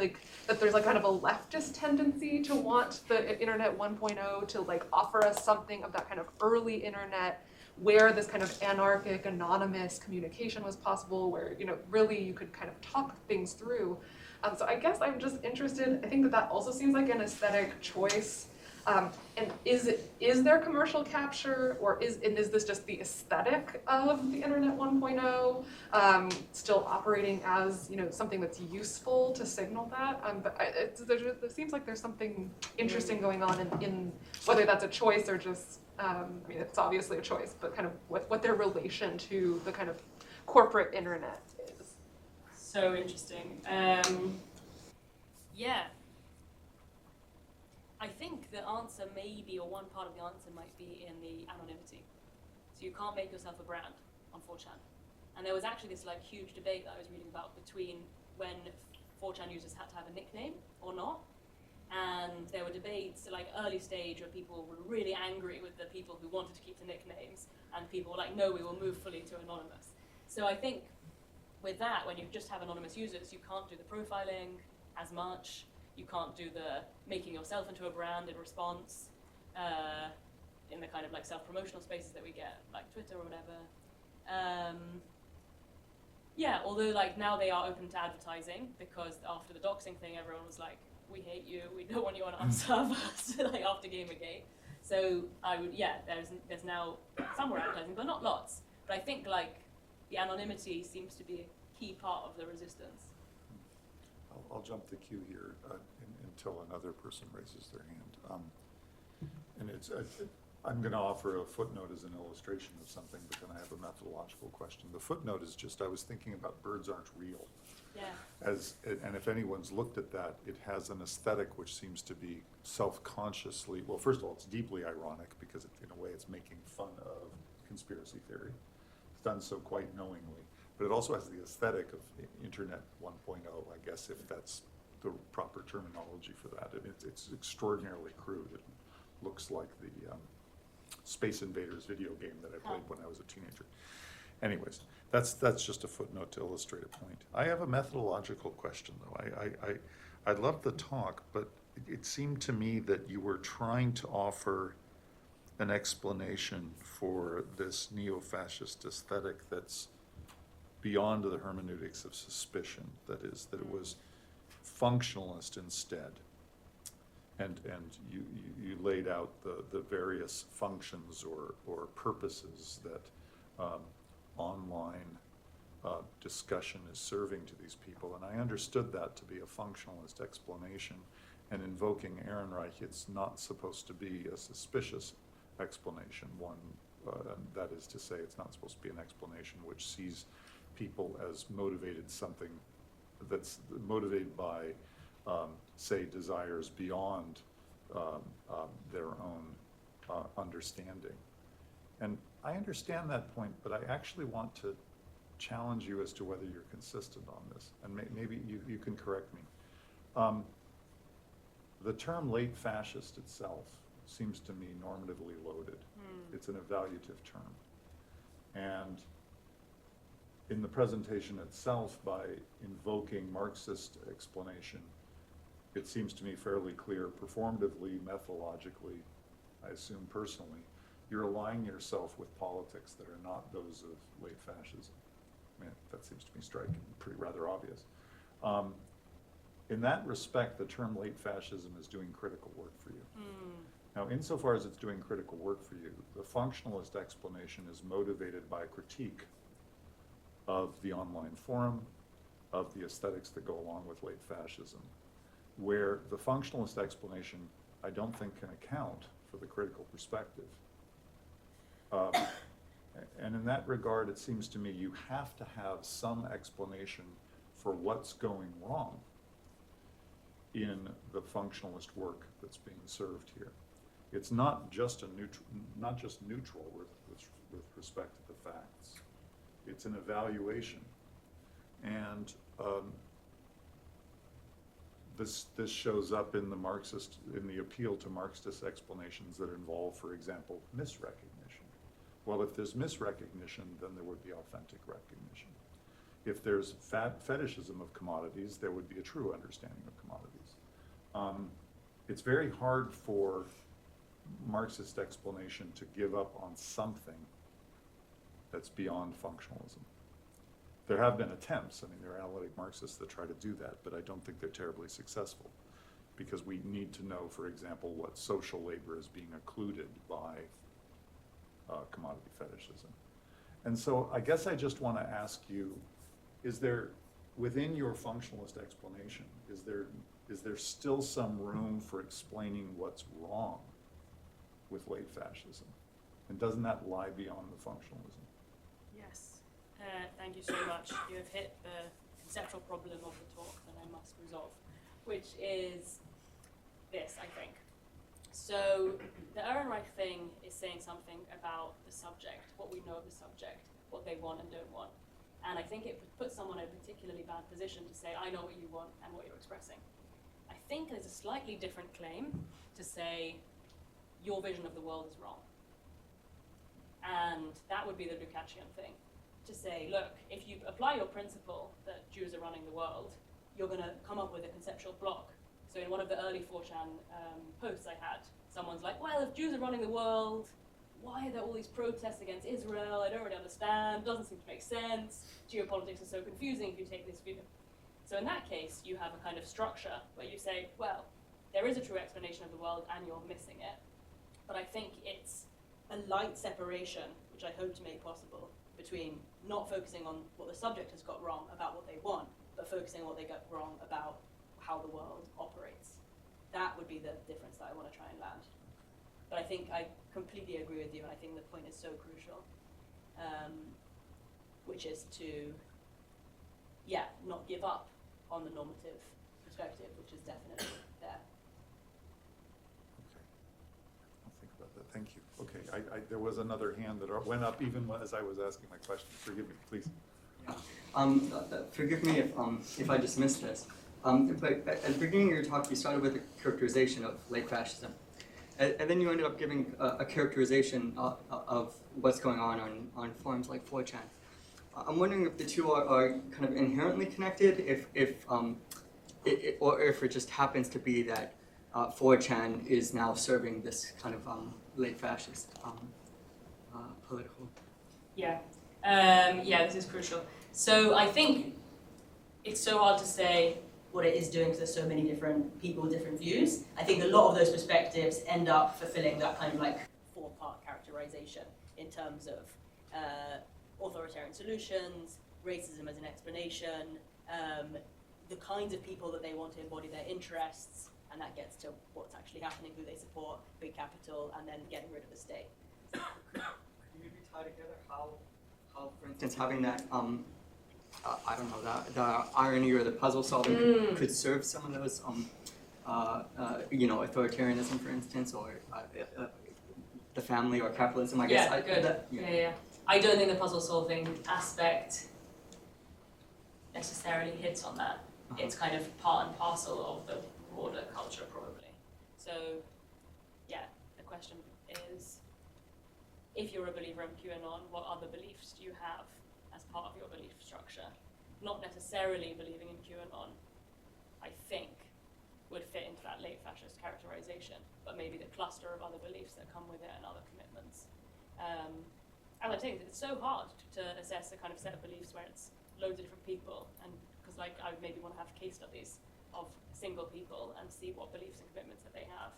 that there's kind of a leftist tendency to want the internet 1.0 to offer us something of that kind of early internet where this kind of anarchic, anonymous communication was possible, where, really you could kind of talk things through. So I guess I'm just interested, I think that also seems like an aesthetic choice. And is there commercial capture, or is this just the aesthetic of the internet 1.0, still operating as something that's useful to signal that? But there seems like there's something interesting going on in whether that's a choice or just it's obviously a choice, but kind of what their relation to the kind of corporate internet is. So interesting. Yeah. I think the answer maybe, or one part of the answer might be in the anonymity. So you can't make yourself a brand on 4chan. And there was actually this huge debate that I was reading about between when 4chan users had to have a nickname or not. And there were debates early stage where people were really angry with the people who wanted to keep the nicknames, and people were like, no, we will move fully to anonymous. So I think with that, when you just have anonymous users, you can't do the profiling as much. You can't do the making yourself into a brand in response in the kind of self-promotional spaces that we get, like Twitter or whatever. Yeah, although now they are open to advertising, because after the doxing thing, everyone was like, we hate you, we don't want you on our servers, after Gamergate. So there's now some more advertising, but not lots. But I think the anonymity seems to be a key part of the resistance. I'll jump the queue here until another person raises their hand. I'm going to offer a footnote as an illustration of something, but then I have a methodological question. The footnote is just, I was thinking about birds aren't real. Yeah. And if anyone's looked at that, it has an aesthetic which seems to be self-consciously, well, first of all, it's deeply ironic because in a way it's making fun of conspiracy theory. It's done so quite knowingly. But it also has the aesthetic of Internet 1.0, I guess, if that's the proper terminology for that. And it's extraordinarily crude. It looks like the Space Invaders video game that I played when I was a teenager. Anyways, that's just a footnote to illustrate a point. I have a methodological question, though. I love the talk, but it seemed to me that you were trying to offer an explanation for this neo-fascist aesthetic that's beyond the hermeneutics of suspicion, that is, that it was functionalist instead. and you laid out the various functions or purposes that online discussion is serving to these people. And I understood that to be a functionalist explanation. And invoking Ehrenreich, it's not supposed to be a suspicious explanation. That is to say, it's not supposed to be an explanation which sees people as motivated something that's motivated by, say, desires beyond their own understanding. And I understand that point, but I actually want to challenge you as to whether you're consistent on this, and maybe you can correct me. The term late fascist itself seems to me normatively loaded. It's an evaluative term. And in the presentation itself, by invoking Marxist explanation, it seems to me fairly clear, performatively, methodologically, I assume personally, you're aligning yourself with politics that are not those of late fascism. I mean, that seems to me striking, pretty rather obvious. In that respect, the term late fascism is doing critical work for you. Now, insofar as it's doing critical work for you, the functionalist explanation is motivated by a critique of the online forum, of the aesthetics that go along with late fascism, where the functionalist explanation, I don't think, can account for the critical perspective. And in that regard, it seems to me you have to have some explanation for what's going wrong in the functionalist work that's being served here. It's not just neutral with respect to the facts. It's an evaluation, and this shows up in the appeal to Marxist explanations that involve, for example, misrecognition. Well, if there's misrecognition, then there would be authentic recognition. If there's fetishism of commodities, there would be a true understanding of commodities. It's very hard for Marxist explanation to give up on something that's beyond functionalism. There have been attempts. I mean, there are analytic Marxists that try to do that, but I don't think they're terribly successful, because we need to know, for example, what social labor is being occluded by commodity fetishism. And so I guess I just want to ask you, is there, within your functionalist explanation, is there still some room for explaining what's wrong with late fascism? And doesn't that lie beyond the functionalism? Yes. Thank you so much. You have hit the conceptual problem of the talk that I must resolve, which is this, I think. So the Ehrenreich thing is saying something about the subject, what we know of the subject, what they want and don't want. And I think it puts someone in a particularly bad position to say, I know what you want and what you're expressing. I think there's a slightly different claim to say, your vision of the world is wrong. And that would be the Lukácsian thing. To say, look, if you apply your principle that Jews are running the world, you're going to come up with a conceptual block. So in one of the early 4chan posts I had, someone's like, well, if Jews are running the world, why are there all these protests against Israel? I don't really understand, doesn't seem to make sense. Geopolitics is so confusing if you take this view. So in that case, you have a kind of structure where you say, well, there is a true explanation of the world and you're missing it. But I think it's a light separation, which I hope to make possible, between not focusing on what the subject has got wrong about what they want, but focusing on what they got wrong about how the world operates. That would be the difference that I want to try and land. But I think I completely agree with you, and I think the point is so crucial, which is to, not give up on the normative perspective, which is definitely there. Okay. I'll think about that. Thank you. Okay, there was another hand that went up even as I was asking my question. Forgive me, please. Forgive me if I just missed this. But at the beginning of your talk, you started with a characterization of late fascism. And then you ended up giving a characterization of what's going on forums like 4chan. I'm wondering if the two are kind of inherently connected, or if it just happens to be that 4chan is now serving this kind of late fascist political. Yeah, this is crucial. So I think it's so hard to say what it is doing, because there's so many different people, different views. I think a lot of those perspectives end up fulfilling that kind of like four-part characterization in terms of authoritarian solutions, racism as an explanation, the kinds of people that they want to embody their interests, and that gets to what's actually happening, who they support, big capital, and then getting rid of the state. Could you maybe tie together how for instance, having that, I don't know, the irony or the puzzle solving could serve some of those, you know, authoritarianism, for instance, or the family or capitalism, I guess. Yeah, good. Yeah. I don't think the puzzle solving aspect necessarily hits on that. It's kind of part and parcel of the broader culture, probably. So, yeah, the question is, if you're a believer in QAnon, what other beliefs do you have as part of your belief structure? Not necessarily believing in QAnon, I think, would fit into that late fascist characterization, but maybe the cluster of other beliefs that come with it and other commitments. And I think it's so hard to assess a kind of set of beliefs where it's loads of different people, and because like I would maybe want to have case studies of single people and see what beliefs and commitments that they have.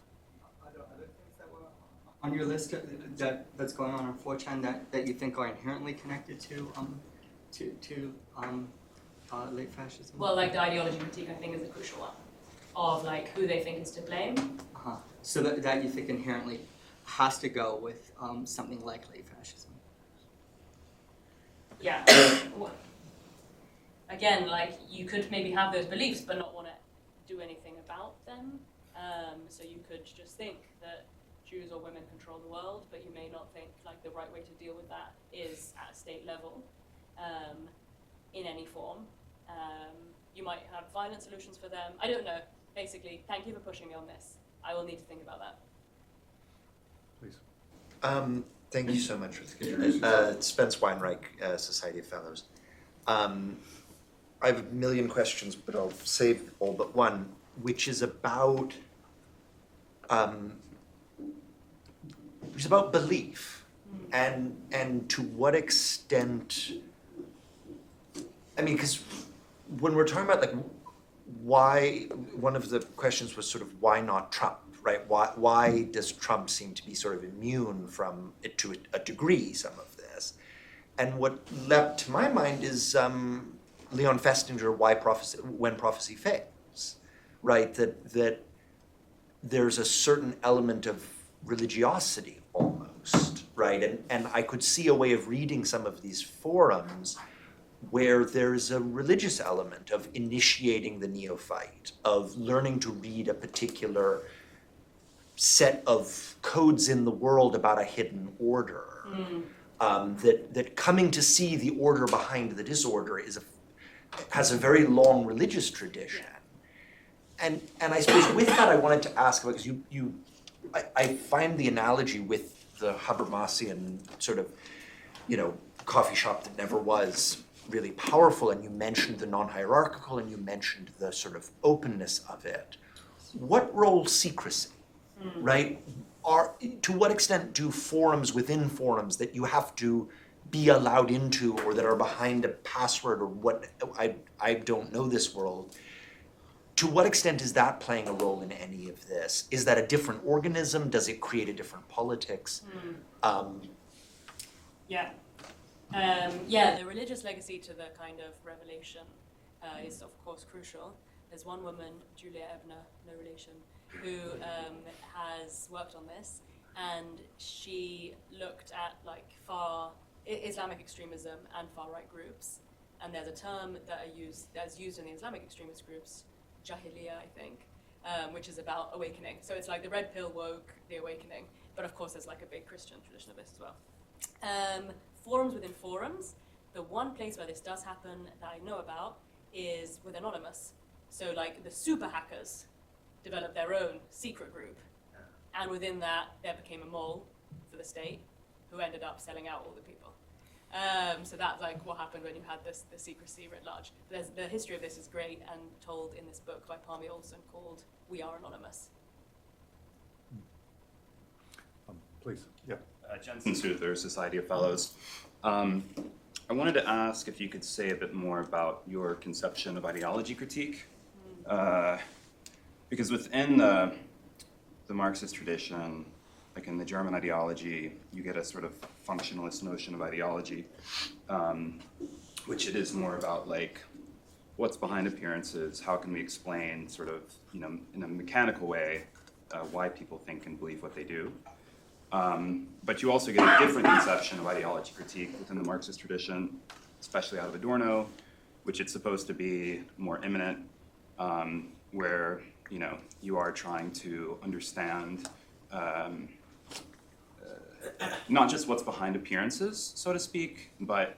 Are there other things that were on your list that's going on 4chan that you think are inherently connected to late fascism? Well, like the ideology critique, I think, is a crucial one, of like who they think is to blame. So that you think inherently has to go with something like late fascism. Yeah. Again, like you could maybe have those beliefs but not want to do anything about them. So you could just think that Jews or women control the world, but you may not think like the right way to deal with that is at a state level, in any form. You might have violent solutions for them. I don't know. Basically, thank you for pushing me on this. I will need to think about that. Please. Thank you so much for Introduce Spence Weinreich, Society of Fellows. I have a million questions, but I'll save all but one, which is about belief, and to what extent. I mean, because when we're talking about like why, one of the questions was sort of why not Trump, right? Why does Trump seem to be sort of immune from it to a degree, some of this? And what leapt to my mind is Leon Festinger, When Prophecy Fails, right? That there's a certain element of religiosity almost, right? And I could see a way of reading some of these forums where there's a religious element of initiating the neophyte, of learning to read a particular set of codes in the world about a hidden order. That coming to see the order behind the disorder has a very long religious tradition. And I suppose with that I wanted to ask, because I find the analogy with the Habermasian sort of, coffee shop that never was really powerful, and you mentioned the non-hierarchical and you mentioned the sort of openness of it. What role secrecy, right? To what extent do forums within forums that you have to be allowed into or that are behind a password or what, I don't know this world, to what extent is that playing a role in any of this? Is that a different organism? Does it create a different politics? The religious legacy to the kind of revelation is of course crucial. There's one woman, Julia Ebner, no relation, who has worked on this, and she looked at like Islamic extremism and far-right groups, and there's a term that's used in the Islamic extremist groups, Jahiliyyah, I think, which is about awakening. So it's like the red pill woke, the awakening, but of course there's like a big Christian tradition of this as well. Forums within forums, the one place where this does happen that I know about is with Anonymous. So like the super hackers developed their own secret group, and within that there became a mole for the state who ended up selling out all the people. So that's like what happened when you had the secrecy writ large. The history of this is great and told in this book by Palmi Olson called We Are Anonymous. Please, yeah. Jensen Souther, Society of Fellows. I wanted to ask if you could say a bit more about your conception of ideology critique. Because within the Marxist tradition, like in the German ideology, you get a sort of functionalist notion of ideology, which it is more about like what's behind appearances, how can we explain sort of, you know, in a mechanical way, why people think and believe what they do. But you also get a different conception of ideology critique within the Marxist tradition, especially out of Adorno, which it's supposed to be more immanent, where, you know, you are trying to understand not just what's behind appearances, so to speak, but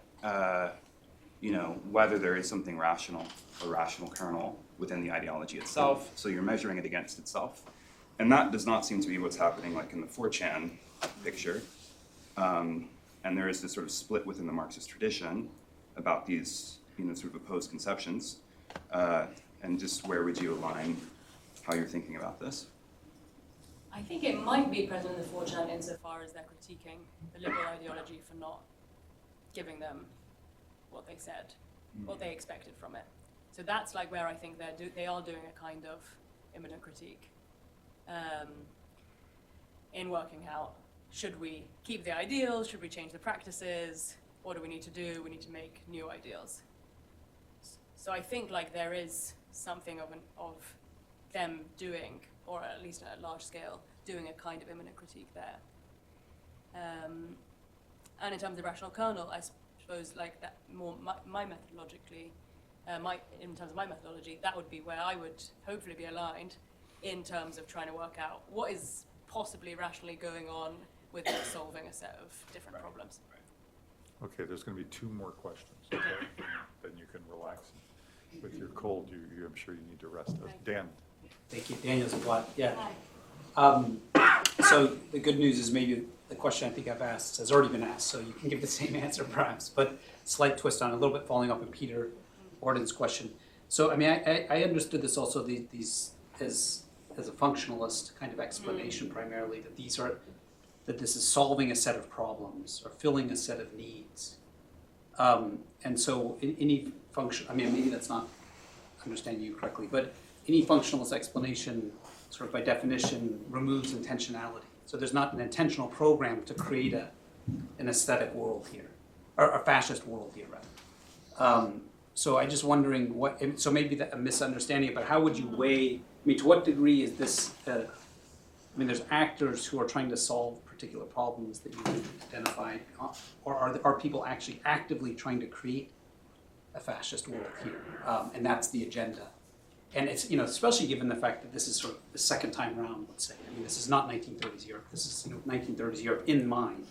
you know, whether there is something rational or rational kernel within the ideology itself, so you're measuring it against itself. And that does not seem to be what's happening like in the 4chan picture. And there is this sort of split within the Marxist tradition about these, you know, sort of opposed conceptions. And just where would you align how you're thinking about this? I think it might be present in the 4chan insofar as they're critiquing the liberal ideology for not giving them what they said, what they expected from it. So that's like where I think they are doing a kind of immanent critique in working out, should we keep the ideals, should we change the practices, what do we need to do, we need to make new ideals. So I think like there is something of them doing, or at least at a large scale, doing a kind of immanent critique there. And in terms of rational kernel, I suppose like that more my methodologically, in terms of my methodology, that would be where I would hopefully be aligned in terms of trying to work out what is possibly rationally going on with solving a set of different problems. Okay, there's going to be 2 more questions. Okay? Then you can relax. With your cold, I'm sure you need to rest. Dan. Thank you, Daniel Zablot. Yeah. So the good news is maybe the question I think I've asked has already been asked, so you can give the same answer perhaps, but slight twist on it, a little bit following up on Peter Orden's question. So I mean, I understood this also these as a functionalist kind of explanation primarily, that this is solving a set of problems or filling a set of needs. And so in any function, I mean, maybe that's not understanding you correctly, but any functionalist explanation sort of by definition removes intentionality. So there's not an intentional program to create an aesthetic world here, or a fascist world here, rather. So I'm just wondering so maybe a misunderstanding, but how would you weigh, I mean, to what degree is this, I mean, there's actors who are trying to solve particular problems that you identified, or are people actually actively trying to create a fascist world here? And that's the agenda. And it's, you know, especially given the fact that this is sort of the second time around, let's say. I mean, this is not 1930s Europe. This is, you know, 1930s Europe in mind.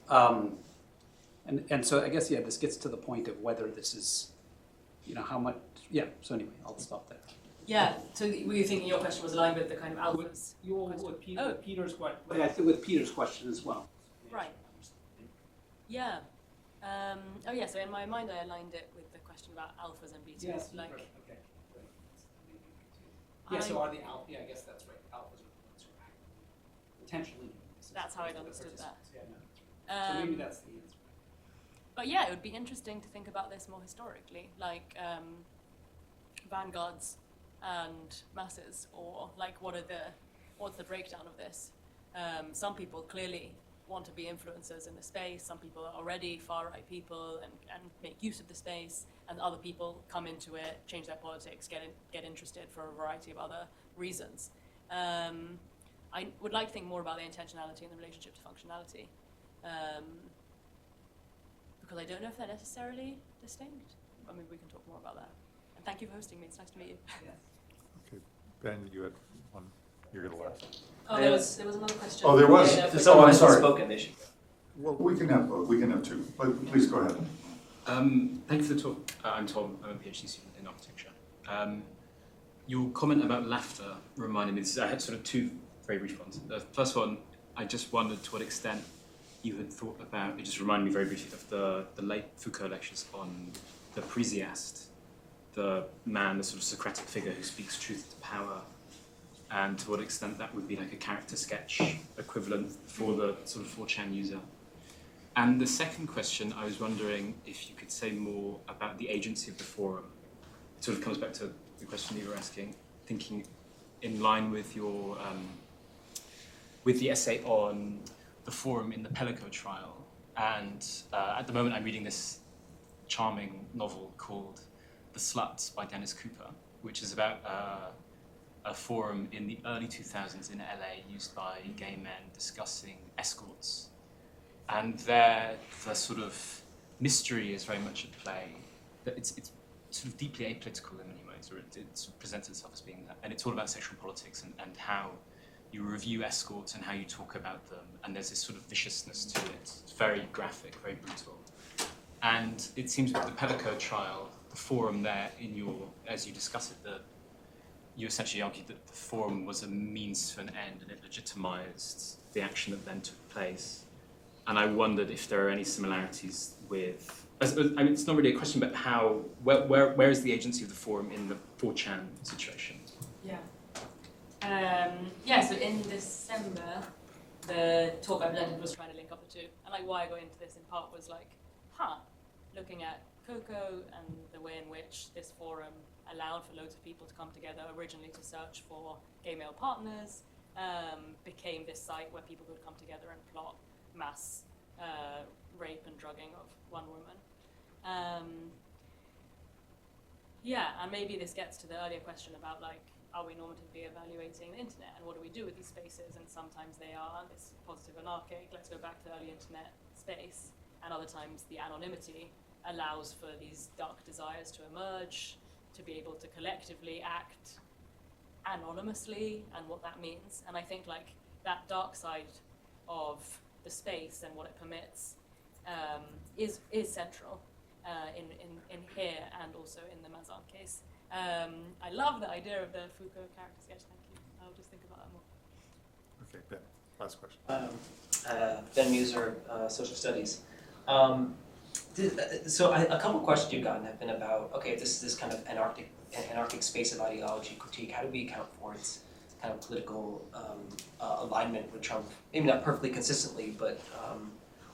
And so I guess, yeah, this gets to the point of whether this is, you know, how much, yeah, so anyway, I'll stop there. Yeah, so were you thinking your question was aligned with the kind of alphas? Peter's question. I think with Peter's question as well. Right. Yeah. Oh yeah, so in my mind I aligned it with the question about alphas and betas. Yes, like, right, okay. Yeah, so are the alpha, yeah, I guess that's right. Alphas are the ones who act intentionally. That's how I understood that. Yeah, no, so maybe that's the answer. But yeah, it would be interesting to think about this more historically, like vanguards and masses, or like what's the breakdown of this? Some people clearly want to be influencers in the space, some people are already far-right people and make use of the space, and other people come into it, change their politics, get interested for a variety of other reasons. I would like to think more about the intentionality and the relationship to functionality, because I don't know if they're necessarily distinct. I mean, we can talk more about that. And thank you for hosting me, it's nice to meet you. Yeah. Okay, Ben, you had one, you're going to last. Oh, there was another question. Oh, there was? Yeah, If someone hasn't spoken, they should go. Well, we can have both, we can have 2, but please go ahead. Thank you for the talk. I'm Tom, I'm a PhD student in architecture. Your comment about laughter reminded me, I had sort of 2 very brief ones. The first one, I just wondered to what extent you had thought about, it just reminded me very briefly of the late Foucault lectures on the Parisiast, the man, the sort of Socratic figure who speaks truth to power, and to what extent that would be like a character sketch equivalent for the sort of 4chan user. And the second question, I was wondering if you could say more about the agency of the forum. It sort of comes back to the question you were asking, thinking in line with your with the essay on the forum in the Pellico trial. And at the moment, I'm reading this charming novel called The Slut by Dennis Cooper, which is about a forum in the early 2000s in LA used by gay men discussing escorts. And there, the sort of mystery is very much at play. That it's sort of deeply apolitical in many ways, or it sort of presents itself as being that. And it's all about sexual politics and how you review escorts and how you talk about them. And there's this sort of viciousness to it. It's very graphic, very brutal. And it seems with the Pellico trial, the forum there, as you discuss it, you essentially argued that the forum was a means to an end and it legitimized the action that then took place. And I wondered if there are any similarities with, I mean, it's not really a question, but where is the agency of the forum in the 4chan situation? Yeah. So in December, the talk I presented was trying to link up the two. And like why I got into this in part was like, looking at Coco and the way in which this forum allowed for loads of people to come together originally to search for gay male partners, became this site where people could come together and plot mass rape and drugging of one woman. And maybe this gets to the earlier question about like, are we normatively evaluating the internet and what do we do with these spaces? And sometimes they are this positive anarchic, let's go back to early internet space, and other times the anonymity allows for these dark desires to emerge, to be able to collectively act anonymously and what that means. And I think like that dark side of the space and what it permits is central in here and also in the Mazan case. I love the idea of the Foucault character sketch, thank you. I'll just think about that more. Okay, Ben, last question. Ben Muser, Social Studies. So a couple questions you've gotten have been about, okay, if this is this kind of anarchic space of ideology critique, how do we account for its kind of political alignment with Trump? Maybe not perfectly consistently, but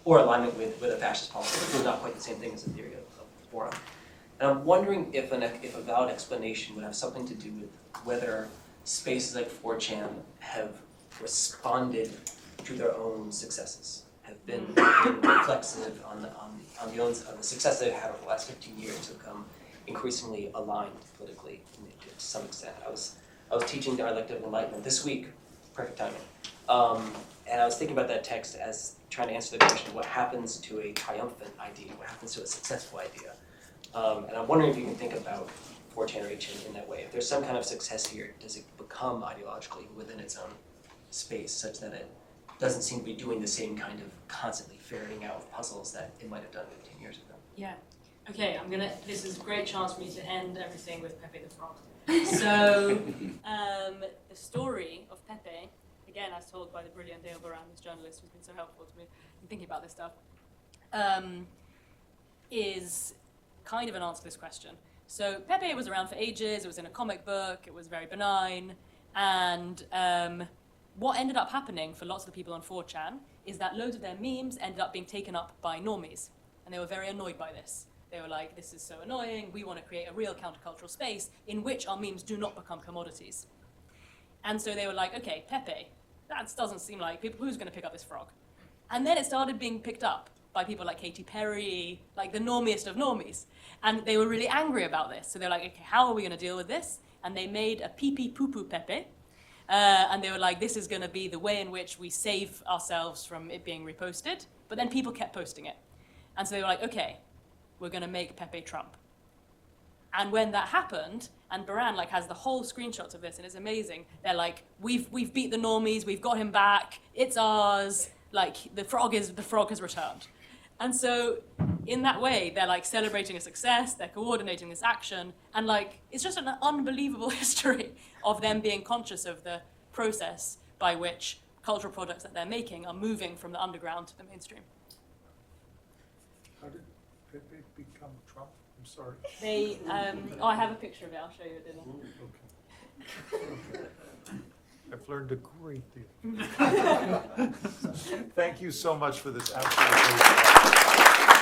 or alignment with a fascist policy, which is not quite the same thing as the theory of the forum. And I'm wondering if a valid explanation would have something to do with whether spaces like 4chan have responded to their own successes, have been reflexive on the success they've had over the last 15 years to become increasingly aligned politically to some extent. I was teaching Dialectic of Enlightenment this week, perfect timing, and I was thinking about that text as trying to answer the question, what happens to a triumphant idea? What happens to a successful idea? And I'm wondering if you can think about 4chan or 8chan in that way. If there's some kind of success here, does it become ideologically within its own space such that it doesn't seem to be doing the same kind of constantly ferreting out of puzzles that it might have done 15 years ago? Yeah. Okay, this is a great chance for me to end everything with Pepe the Frog. So, the story of Pepe, again, as told by the brilliant Dale Baran, this journalist who's been so helpful to me in thinking about this stuff, is kind of an answer to this question. So Pepe was around for ages, it was in a comic book, it was very benign, and what ended up happening for lots of the people on 4chan is that loads of their memes ended up being taken up by normies, and they were very annoyed by this. They were like, this is so annoying, we want to create a real countercultural space in which our memes do not become commodities. And so they were like, okay, Pepe, that doesn't seem like people, who's going to pick up this frog? And then it started being picked up by people like Katy Perry, like the normiest of normies. And they were really angry about this. So they were like, okay, how are we going to deal with this? And they made a pee-pee poo-poo Pepe. And they were like, this is going to be the way in which we save ourselves from it being reposted. But then people kept posting it. And so they were like, okay, we're going to make Pepe Trump. And when that happened, and Baran has the whole screenshots of this, and it's amazing. They're like, we've beat the normies, we've got him back, it's ours. The frog has returned. And so in that way, they're celebrating a success, they're coordinating this action, and it's just an unbelievable history of them being conscious of the process by which cultural products that they're making are moving from the underground to the mainstream. How did Pepe become Trump? I'm sorry. They, I have a picture of it, I'll show you at dinner. Okay. I've learned a great deal. Thank you so much for this absolutely.